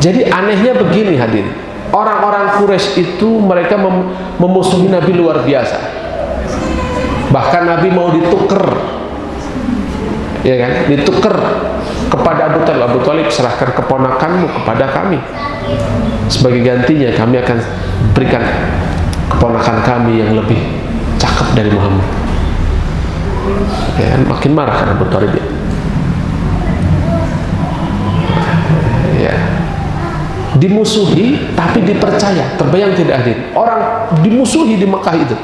Jadi anehnya begini hadirin, orang-orang Quraisy itu mereka memusuhi Nabi luar biasa. Bahkan Nabi mau ditukar, ya kan, ditukar kepada Abu Talib. Abu Talib, serahkan keponakanmu kepada kami, sebagai gantinya kami akan berikan keponakan kami yang lebih cakep dari Muhammad. Ya, makin marah kan Abu Talib ya. Ya. Dimusuhi tapi dipercaya. Terbayang tidak hadir? Orang dimusuhi di Mekah itu,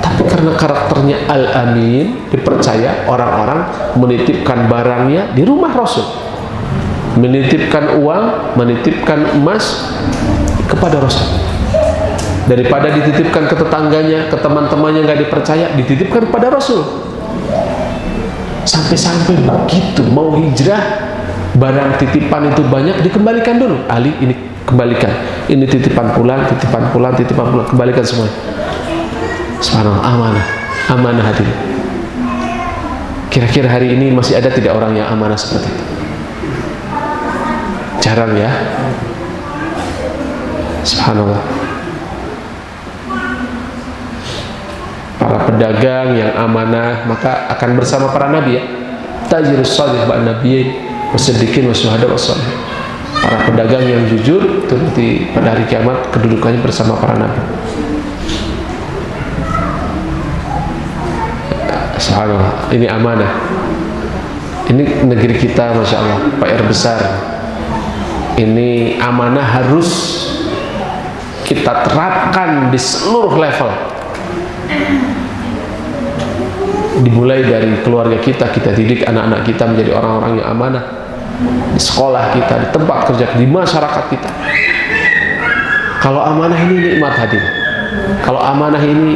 tapi karena karakternya Al-Amin, dipercaya, orang-orang menitipkan barangnya di rumah Rasul, menitipkan uang, menitipkan emas kepada Rasul. Daripada dititipkan ke tetangganya, ke teman-temannya nggak dipercaya, dititipkan kepada Rasul. Sampai-sampai begitu mau hijrah, barang titipan itu banyak, dikembalikan dulu. Ali, ini kembalikan, ini titipan pulang, kembalikan semua. Subhanallah, amanah hadirin. Kira-kira hari ini masih ada tidak orang yang amanah seperti itu? Jarang ya. Subhanallah. Para pedagang yang amanah maka akan bersama para nabi ya. Tajirus shadih ba'an nabiyyin wasiddiqin wasyuhada wassalihin. Para pedagang yang jujur itu nanti pada hari kiamat kedudukannya bersama para nabi. Subhanallah, ini amanah. Ini negeri kita, Masya Allah, PR besar. Ini amanah harus kita terapkan di seluruh level. Dimulai dari keluarga kita, kita didik anak-anak kita menjadi orang-orang yang amanah. Di sekolah kita, di tempat kerja, di masyarakat kita. Kalau amanah ini nikmat hadir. Kalau amanah ini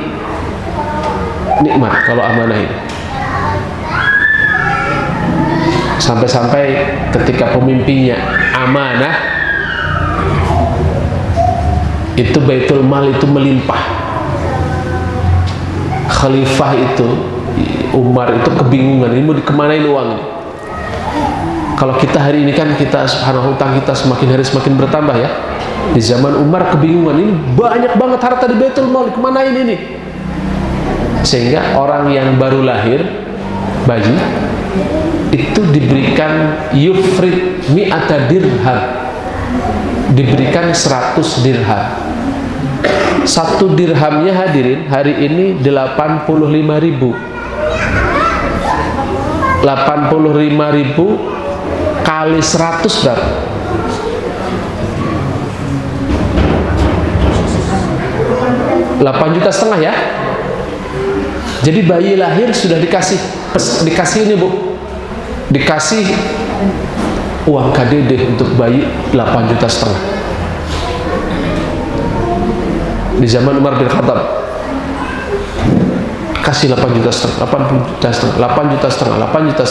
nikmat, kalau amanah ini. Sampai-sampai ketika pemimpinnya amanah, itu Baitul Mal itu melimpah. Khalifah itu, Umar itu kebingungan, ini mau dikemanain uang ini. Kalau kita hari ini kan kita subhanallah hutang kita semakin hari semakin bertambah ya. Di zaman Umar kebingungan, ini banyak banget harta di Baitul Mal, dikemanain ini? Sehingga orang yang baru lahir, bayi, itu diberikan yufrid mi'ata dirham, diberikan 100 dirham. Satu dirhamnya hadirin hari ini 85.000. 85.000 kali 100 berapa? 8,5 juta ya. Jadi bayi lahir sudah dikasih ini Bu, dikasih uang KDD untuk bayi 8,5 juta. Di zaman Umar bin Khattab kasih 8,5 juta, 8,5 juta.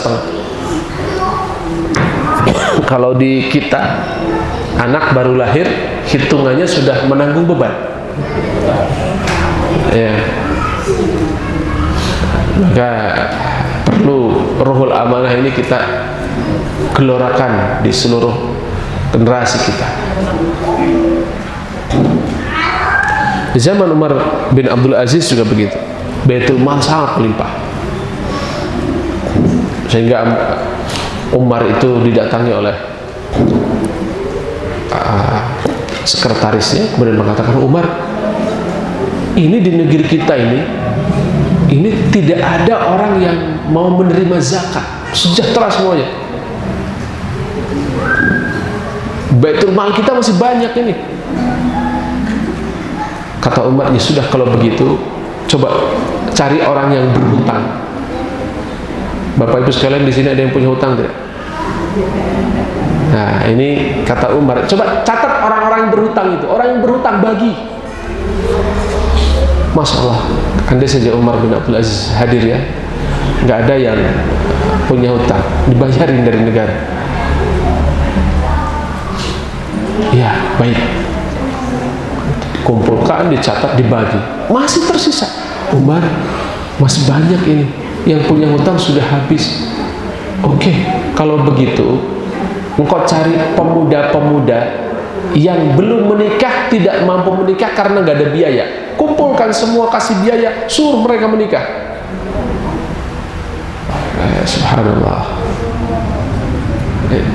Kalau di kita anak baru lahir hitungannya sudah menanggung beban ya. Maka perlu ruhul amanah ini kita gelorakan di seluruh generasi kita. Di zaman Umar bin Abdul Aziz juga begitu. Baitul Mal sangat melimpah. Sehingga Umar itu didatangi oleh sekretarisnya, kemudian mengatakan, Umar, ini di negeri kita ini tidak ada orang yang mau menerima zakat, sejahtera semuanya. Baitul Mal kita masih banyak ini. Kata Umar, ya sudah kalau begitu, coba cari orang yang berhutang. Bapak Ibu sekalian di sini ada yang punya hutang tidak? Nah ini kata Umar, coba catat orang-orang yang berhutang itu, orang yang berhutang bagi. Masya Allah, andai saja Umar bin Abdul Aziz hadir ya, nggak ada yang punya hutang, dibayarin dari negara. Ya baik, kumpulkan, dicatat, dibagi, masih tersisa. Umar, masih banyak ini yang punya hutang sudah habis. Oke, kalau begitu engkau cari pemuda-pemuda yang belum menikah, tidak mampu menikah karena nggak ada biaya, kumpulkan semua, kasih biaya, suruh mereka menikah. Subhanallah,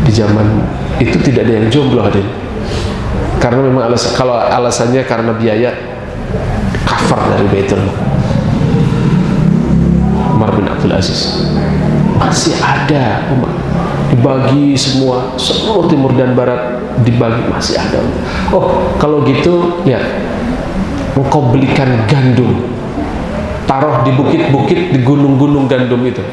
di zaman itu tidak ada yang jomblo hadir, karena memang kalau alasannya karena biaya, cover dari Baitul Mal. Umar bin Abdul Aziz masih ada, dibagi semua, seluruh timur dan barat dibagi, masih ada. Oh kalau gitu ya, engkau belikan gandum, taruh di bukit-bukit, di gunung-gunung gandum itu,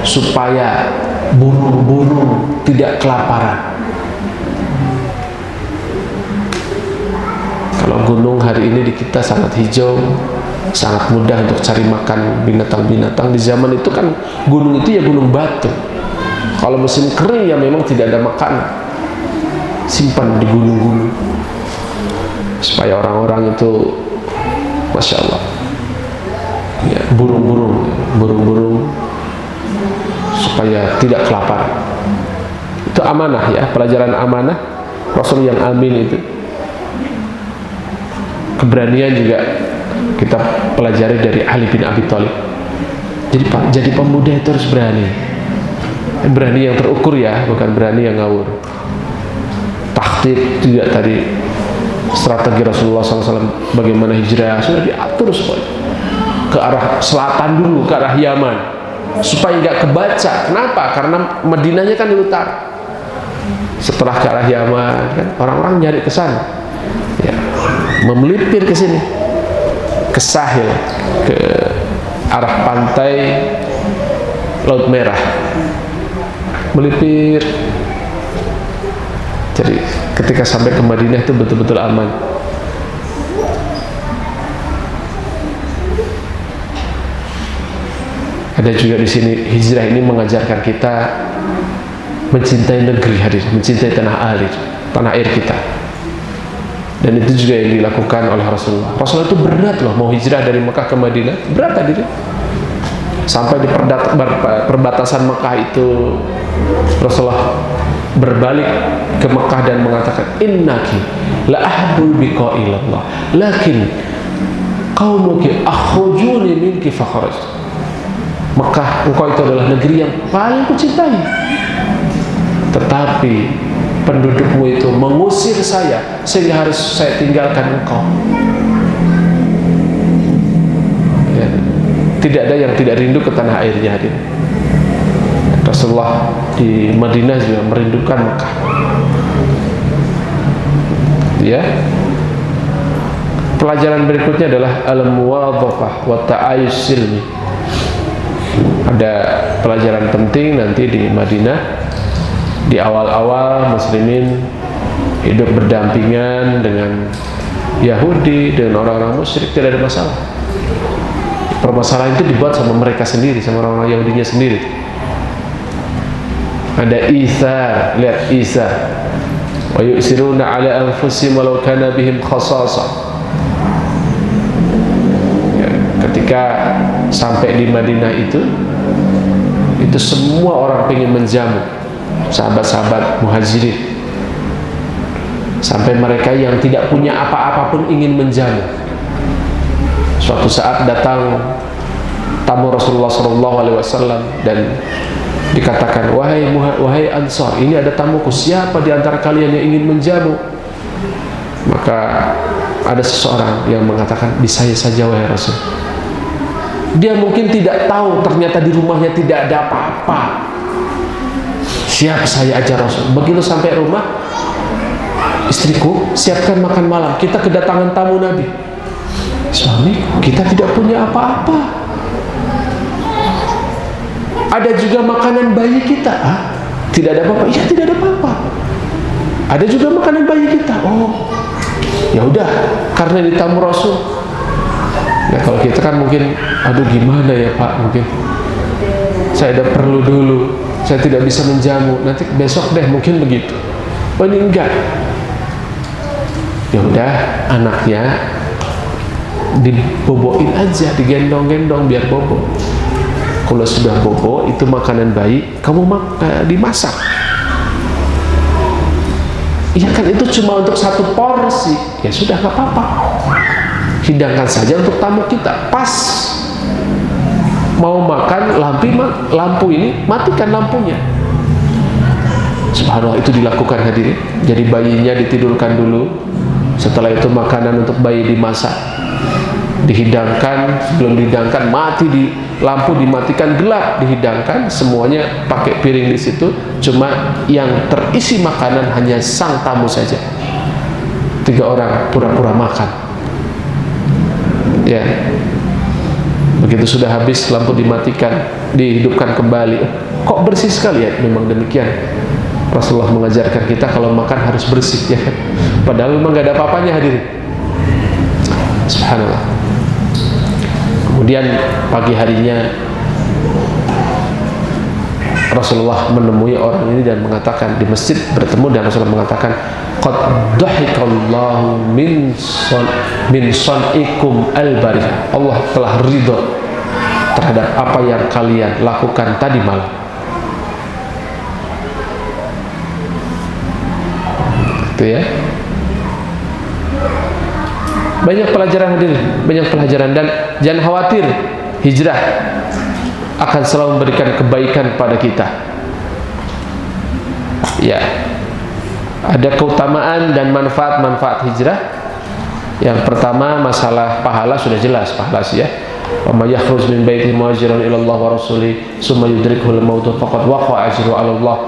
supaya burung-burung tidak kelaparan. Kalau gunung hari ini di kita sangat hijau, sangat mudah untuk cari makan binatang-binatang. Di zaman itu kan gunung itu ya gunung batu, Kalau musim kering ya memang tidak ada makanan, simpan di gunung-gunung supaya orang-orang itu, masya Allah, ya, burung-burung supaya tidak kelaparan. Itu amanah ya, pelajaran amanah Rasul yang amin itu. Keberanian juga kita pelajari dari Ali bin Abi Thalib. Jadi pemuda itu harus berani yang terukur ya, bukan berani yang ngawur. Takhtik juga tadi, strategi Rasulullah SAW bagaimana hijrah sudah diatur semuanya. Ke arah selatan dulu, ke arah Yaman, supaya nggak kebaca. Kenapa? Karena Madinahnya kan di utara. Setelah ke arah Yaman kan orang-orang nyari ke sana, ya, memelipir ke sini, ke Sahil, ke arah pantai Laut Merah, melipir. Jadi ketika sampai ke Madinah itu betul-betul aman. Ada juga di sini, hijrah ini mengajarkan kita mencintai negeri hadir, mencintai tanah air kita. Dan itu juga yang dilakukan oleh Rasulullah. Rasulullah itu berat loh, mau hijrah dari Mekah ke Madinah, berat hadir. Sampai di perbatasan Mekah itu Rasulullah berbalik ke Mekah dan mengatakan, innaki la ahabbul biqa ilallah, lakin qaumuki akhrujuni minki fakharajtu. Mekah, engkau itu adalah negeri yang paling kucintai, tetapi pendudukmu itu mengusir saya sehingga harus saya tinggalkan engkau. Ya, tidak ada yang tidak rindu ke tanah airnya. Rasulullah di Madinah juga merindukan Mekah. Ya. Pelajaran berikutnya adalah al-muwadhafah wa ta'ayush silmi. Ada pelajaran penting nanti di Madinah. Di awal-awal muslimin hidup berdampingan dengan Yahudi, dengan orang-orang musyrik, tidak ada masalah. Permasalahan itu dibuat sama mereka sendiri, sama orang-orang Yahudinya sendiri. Ada itsar, lihat itsar. Wa yusiruna ala anfusihim walau kana bihim khasasah. Ya, ketika sampai di Madinah itu semua orang pengen menjamu sahabat-sahabat muhajirin, sampai mereka yang tidak punya apa-apa pun ingin menjamu. Suatu saat datang tamu Rasulullah SAW dan dikatakan, wahai Ansar, ini ada tamuku, siapa di antara kalian yang ingin menjamu? Maka ada seseorang yang mengatakan, di saya saja wahai Rasul. Dia mungkin tidak tahu ternyata di rumahnya tidak ada apa-apa. Siap saya ajar Rasul. Begitu sampai rumah, istriku, siapkan makan malam, kita kedatangan tamu Nabi. Suami, kita tidak punya apa-apa. Ada juga makanan bayi kita. Tidak ada apa-apa? Iya, tidak ada apa-apa. Ada juga makanan bayi kita. Oh, ya udah, karena ini tamu Rasul. Ya kalau kita kan mungkin, aduh gimana ya Pak, mungkin saya ada perlu dulu, saya tidak bisa menjamu, nanti besok deh, mungkin begitu. Oh ini enggak. Ya udah, anaknya diboboin aja, digendong-gendong biar bobo. Kalau sudah bobo, itu makanan bayi, kamu dimasak. Iya kan, itu cuma untuk satu porsi. Ya sudah, gak apa-apa. Hidangkan saja untuk tamu kita. Pas mau makan, lampu ini matikan lampunya. Subhanallah, itu dilakukan hadirin. Jadi bayinya ditidurkan dulu. Setelah itu makanan untuk bayi dimasak, dihidangkan. Sebelum dihidangkan, lampu dimatikan, gelap, dihidangkan. Semuanya pakai piring di situ. Cuma yang terisi makanan hanya sang tamu saja. 3 orang pura-pura makan. Ya, begitu sudah habis, lampu dimatikan, dihidupkan kembali. Kok bersih sekali ya? Memang demikian. Rasulullah mengajarkan kita kalau makan harus bersih, ya kan? Padahal memang gak ada apa-apanya hadirin. Subhanallah. Kemudian pagi harinya Rasulullah menemui orang ini dan mengatakan, di masjid bertemu, dan Rasulullah mengatakan, qad dhahikallahu min san'ikum al-barih. Allah telah ridho terhadap apa yang kalian lakukan tadi malam. Itu ya. Banyak pelajaran hadirin, banyak pelajaran. Dan jangan khawatir, hijrah akan selalu memberikan kebaikan pada kita. Ya, ada keutamaan dan manfaat-manfaat hijrah. Yang pertama, masalah pahala sudah jelas, pahala sih ya. Wa may yakhruj min baitihi muhajiran ila Allah wa rasulih summa yudrikuhul maut faqad waqa'a ajruhu 'ala Allah.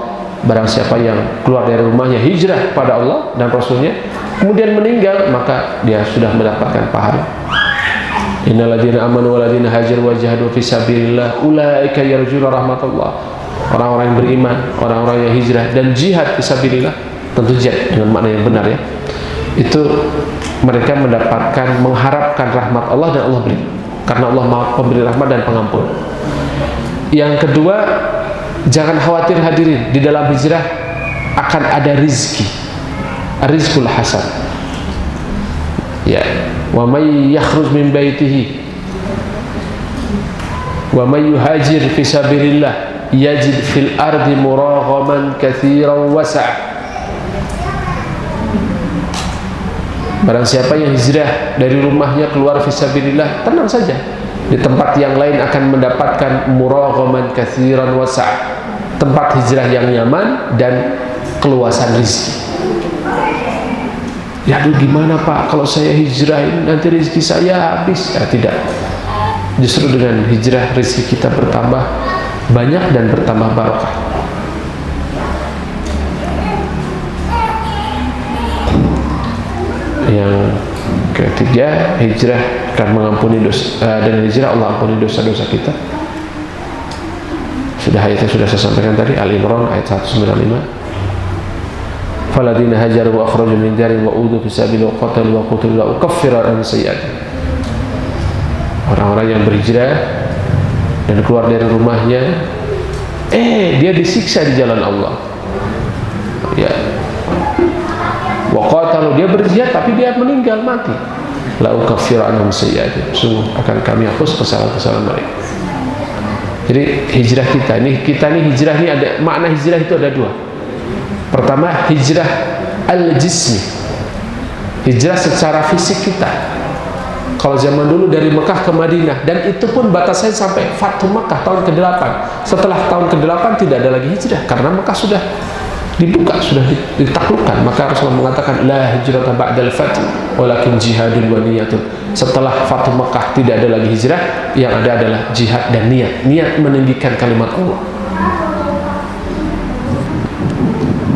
Barang siapa yang keluar dari rumahnya hijrah pada Allah dan Rasulnya, kemudian meninggal, maka dia sudah mendapatkan pahala. Innal ladzina amanu wal ladzina hajaru wa jahadu fi sabilillah ulaika yarjuna rahmatullah. Orang-orang yang beriman, orang-orang yang hijrah dan jihad fi sabilillah, tentu jihad dengan makna yang benar ya. Itu mereka mendapatkan, mengharapkan rahmat Allah, dan Allah beri. Karena Allah Maha Pemberi rahmat dan pengampun. Yang kedua, jangan khawatir hadirin, di dalam hijrah akan ada rizki, rizqul hasan. Ya, wa may yakhruj min baitihi wa may yuhajir fi sabilillah yajid fil ardi muraghaman katsiran wasa'. Barang siapa yang hijrah dari rumahnya keluar fi sabilillah, tenang saja, di tempat yang lain akan mendapatkan muraghaman katsiran wasa', tempat hijrah yang nyaman dan keluasan rezeki. Ya aduh, gimana Pak, kalau saya hijrah nanti rezeki saya habis? Ya tidak, justru dengan hijrah rezeki kita bertambah banyak dan bertambah barokah. Yang ketiga, hijrah akan mengampuni dosa. Dengan hijrah Allah ampuni dosa-dosa kita. Sudah ayatnya sudah saya sampaikan tadi, Al-Imran ayat 195. Faladina hajaru wa akhraju min diyarihim wa udu fi sabilillah wa qatalu wa qutilu la ukaffiru anhum sayyi'atihim. Orang-orang yang berhijrah dan keluar dari rumahnya, dia disiksa di jalan Allah. Ya. Wa qatalu, dia berjihad tapi dia meninggal, mati. La ukaffiru anhum sayyi'atihim. Sungguh akan kami hapus kesalahan-kesalahan mereka. Jadi hijrah kita nih hijrah ini ada makna, hijrah itu ada dua. Pertama, hijrah al-jismi, hijrah secara fisik kita. Kalau zaman dulu dari Mekah ke Madinah, dan itu pun batasannya sampai Fathu Mekah tahun ke-8. Setelah tahun ke-8 tidak ada lagi hijrah, karena Mekah sudah dibuka, sudah ditaklukkan. Maka Rasulullah mengatakan, la hijrata ba'dal fath walakin jihadun wa niyatun. Setelah Fathu Mekah tidak ada lagi hijrah, yang ada adalah jihad dan niat meninggikan kalimat Allah.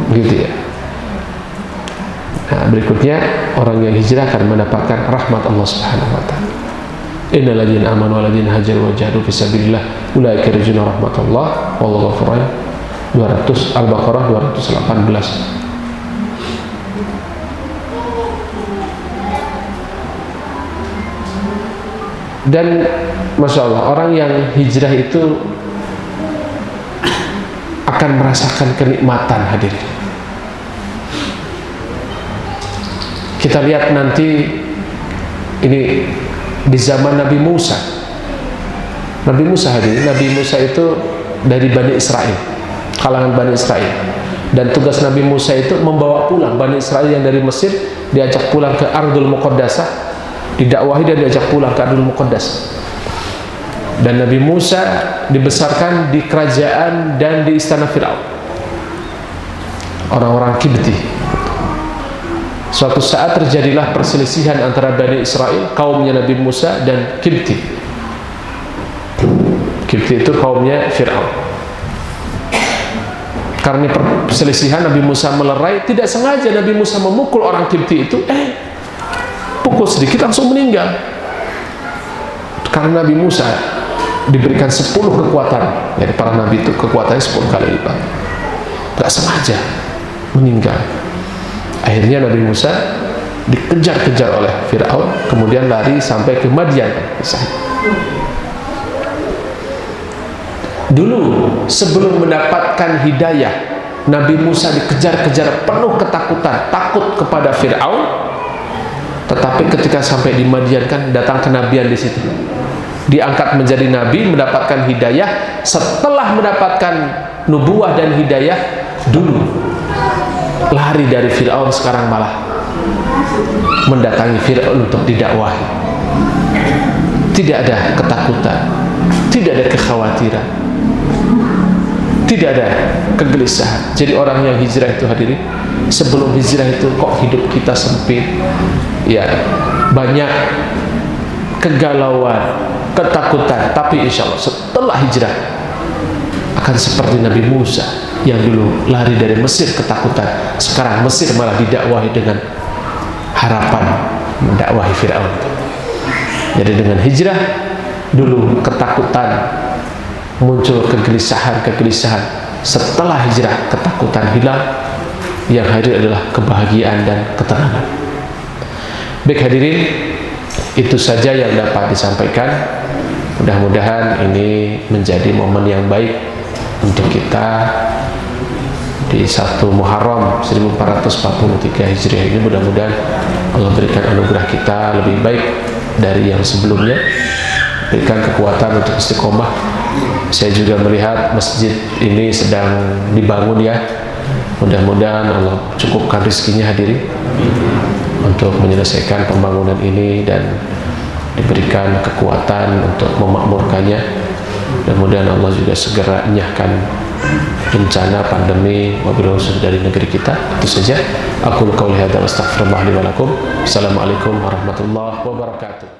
Gitu ya. Nah, berikutnya, orang yang hijrah akan mendapatkan rahmat Allah Subhanahu wa taala. Innal ladzina amanu wal ladzina hajaru wa jahadu fi sabilillah ulaika yarjuna rahmatullah wallahu ghafurur rahim. 200 Al-Baqarah 218. Dan Masya Allah, orang yang hijrah itu akan merasakan kenikmatan hadirin. Kita lihat nanti ini di zaman Nabi Musa. Nabi Musa hadirin, Nabi Musa itu dari Bani Israel, kalangan Bani Israel. Dan tugas Nabi Musa itu membawa pulang Bani Israel yang dari Mesir, diajak pulang ke Ardul Muqaddasah, didakwahi dan diajak pulang ke Ardul Muqaddasah. Dan Nabi Musa dibesarkan di kerajaan dan di istana Fir'aun, orang-orang Kibti. Suatu saat terjadilah perselisihan antara Bani Israel, kaumnya Nabi Musa, dan Kibti. Kibti itu kaumnya Fir'aun. Karena perselisihan, Nabi Musa melerai, tidak sengaja Nabi Musa memukul orang Kibti itu, pukul sedikit langsung meninggal. Karena Nabi Musa diberikan 10 kekuatan, jadi para nabi itu kekuatannya 10 kali lipat, gak sengaja meninggal. Akhirnya Nabi Musa dikejar-kejar oleh Fir'aun, kemudian lari sampai ke Madian. Dulu sebelum mendapatkan hidayah, Nabi Musa dikejar-kejar penuh ketakutan, takut kepada Fir'aun. Tetapi ketika sampai di Madian, kan datang kenabian di situ, diangkat menjadi nabi, mendapatkan hidayah. Setelah mendapatkan nubuah dan hidayah, dulu lari dari Fir'aun, sekarang malah mendatangi Fir'aun untuk didakwahi. Tidak ada ketakutan, tidak ada kekhawatiran, tidak ada kegelisahan. Jadi orang yang hijrah itu, hadirin, sebelum hijrah itu kok hidup kita sempit, ya, banyak kegalauan, ketakutan. Tapi insya Allah setelah hijrah akan seperti Nabi Musa yang dulu lari dari Mesir ketakutan, sekarang Mesir malah didakwahi dengan harapan mendakwahi Fir'aun. Jadi dengan hijrah, dulu ketakutan, muncul kegelisahan. Setelah hijrah, ketakutan hilang, yang hadir adalah kebahagiaan dan ketenangan. Baik hadirin, itu saja yang dapat disampaikan. Mudah-mudahan ini menjadi momen yang baik untuk kita di 1 Muharram 1443 Hijriah ini. Mudah-mudahan Allah berikan anugerah kita lebih baik dari yang sebelumnya, berikan kekuatan untuk istiqomah. Saya juga melihat masjid ini sedang dibangun, ya. Mudah-mudahan Allah cukupkan rezekinya, hadirin, untuk menyelesaikan pembangunan ini dan diberikan kekuatan untuk memakmurkannya. Mudah-mudahan Allah juga segera enyahkan bencana pandemi wabil khusus dari negeri kita. Itu saja. Aku qauli hadza wa astaghfirullah li wa lakum. Assalamualaikum warahmatullahi wabarakatuh.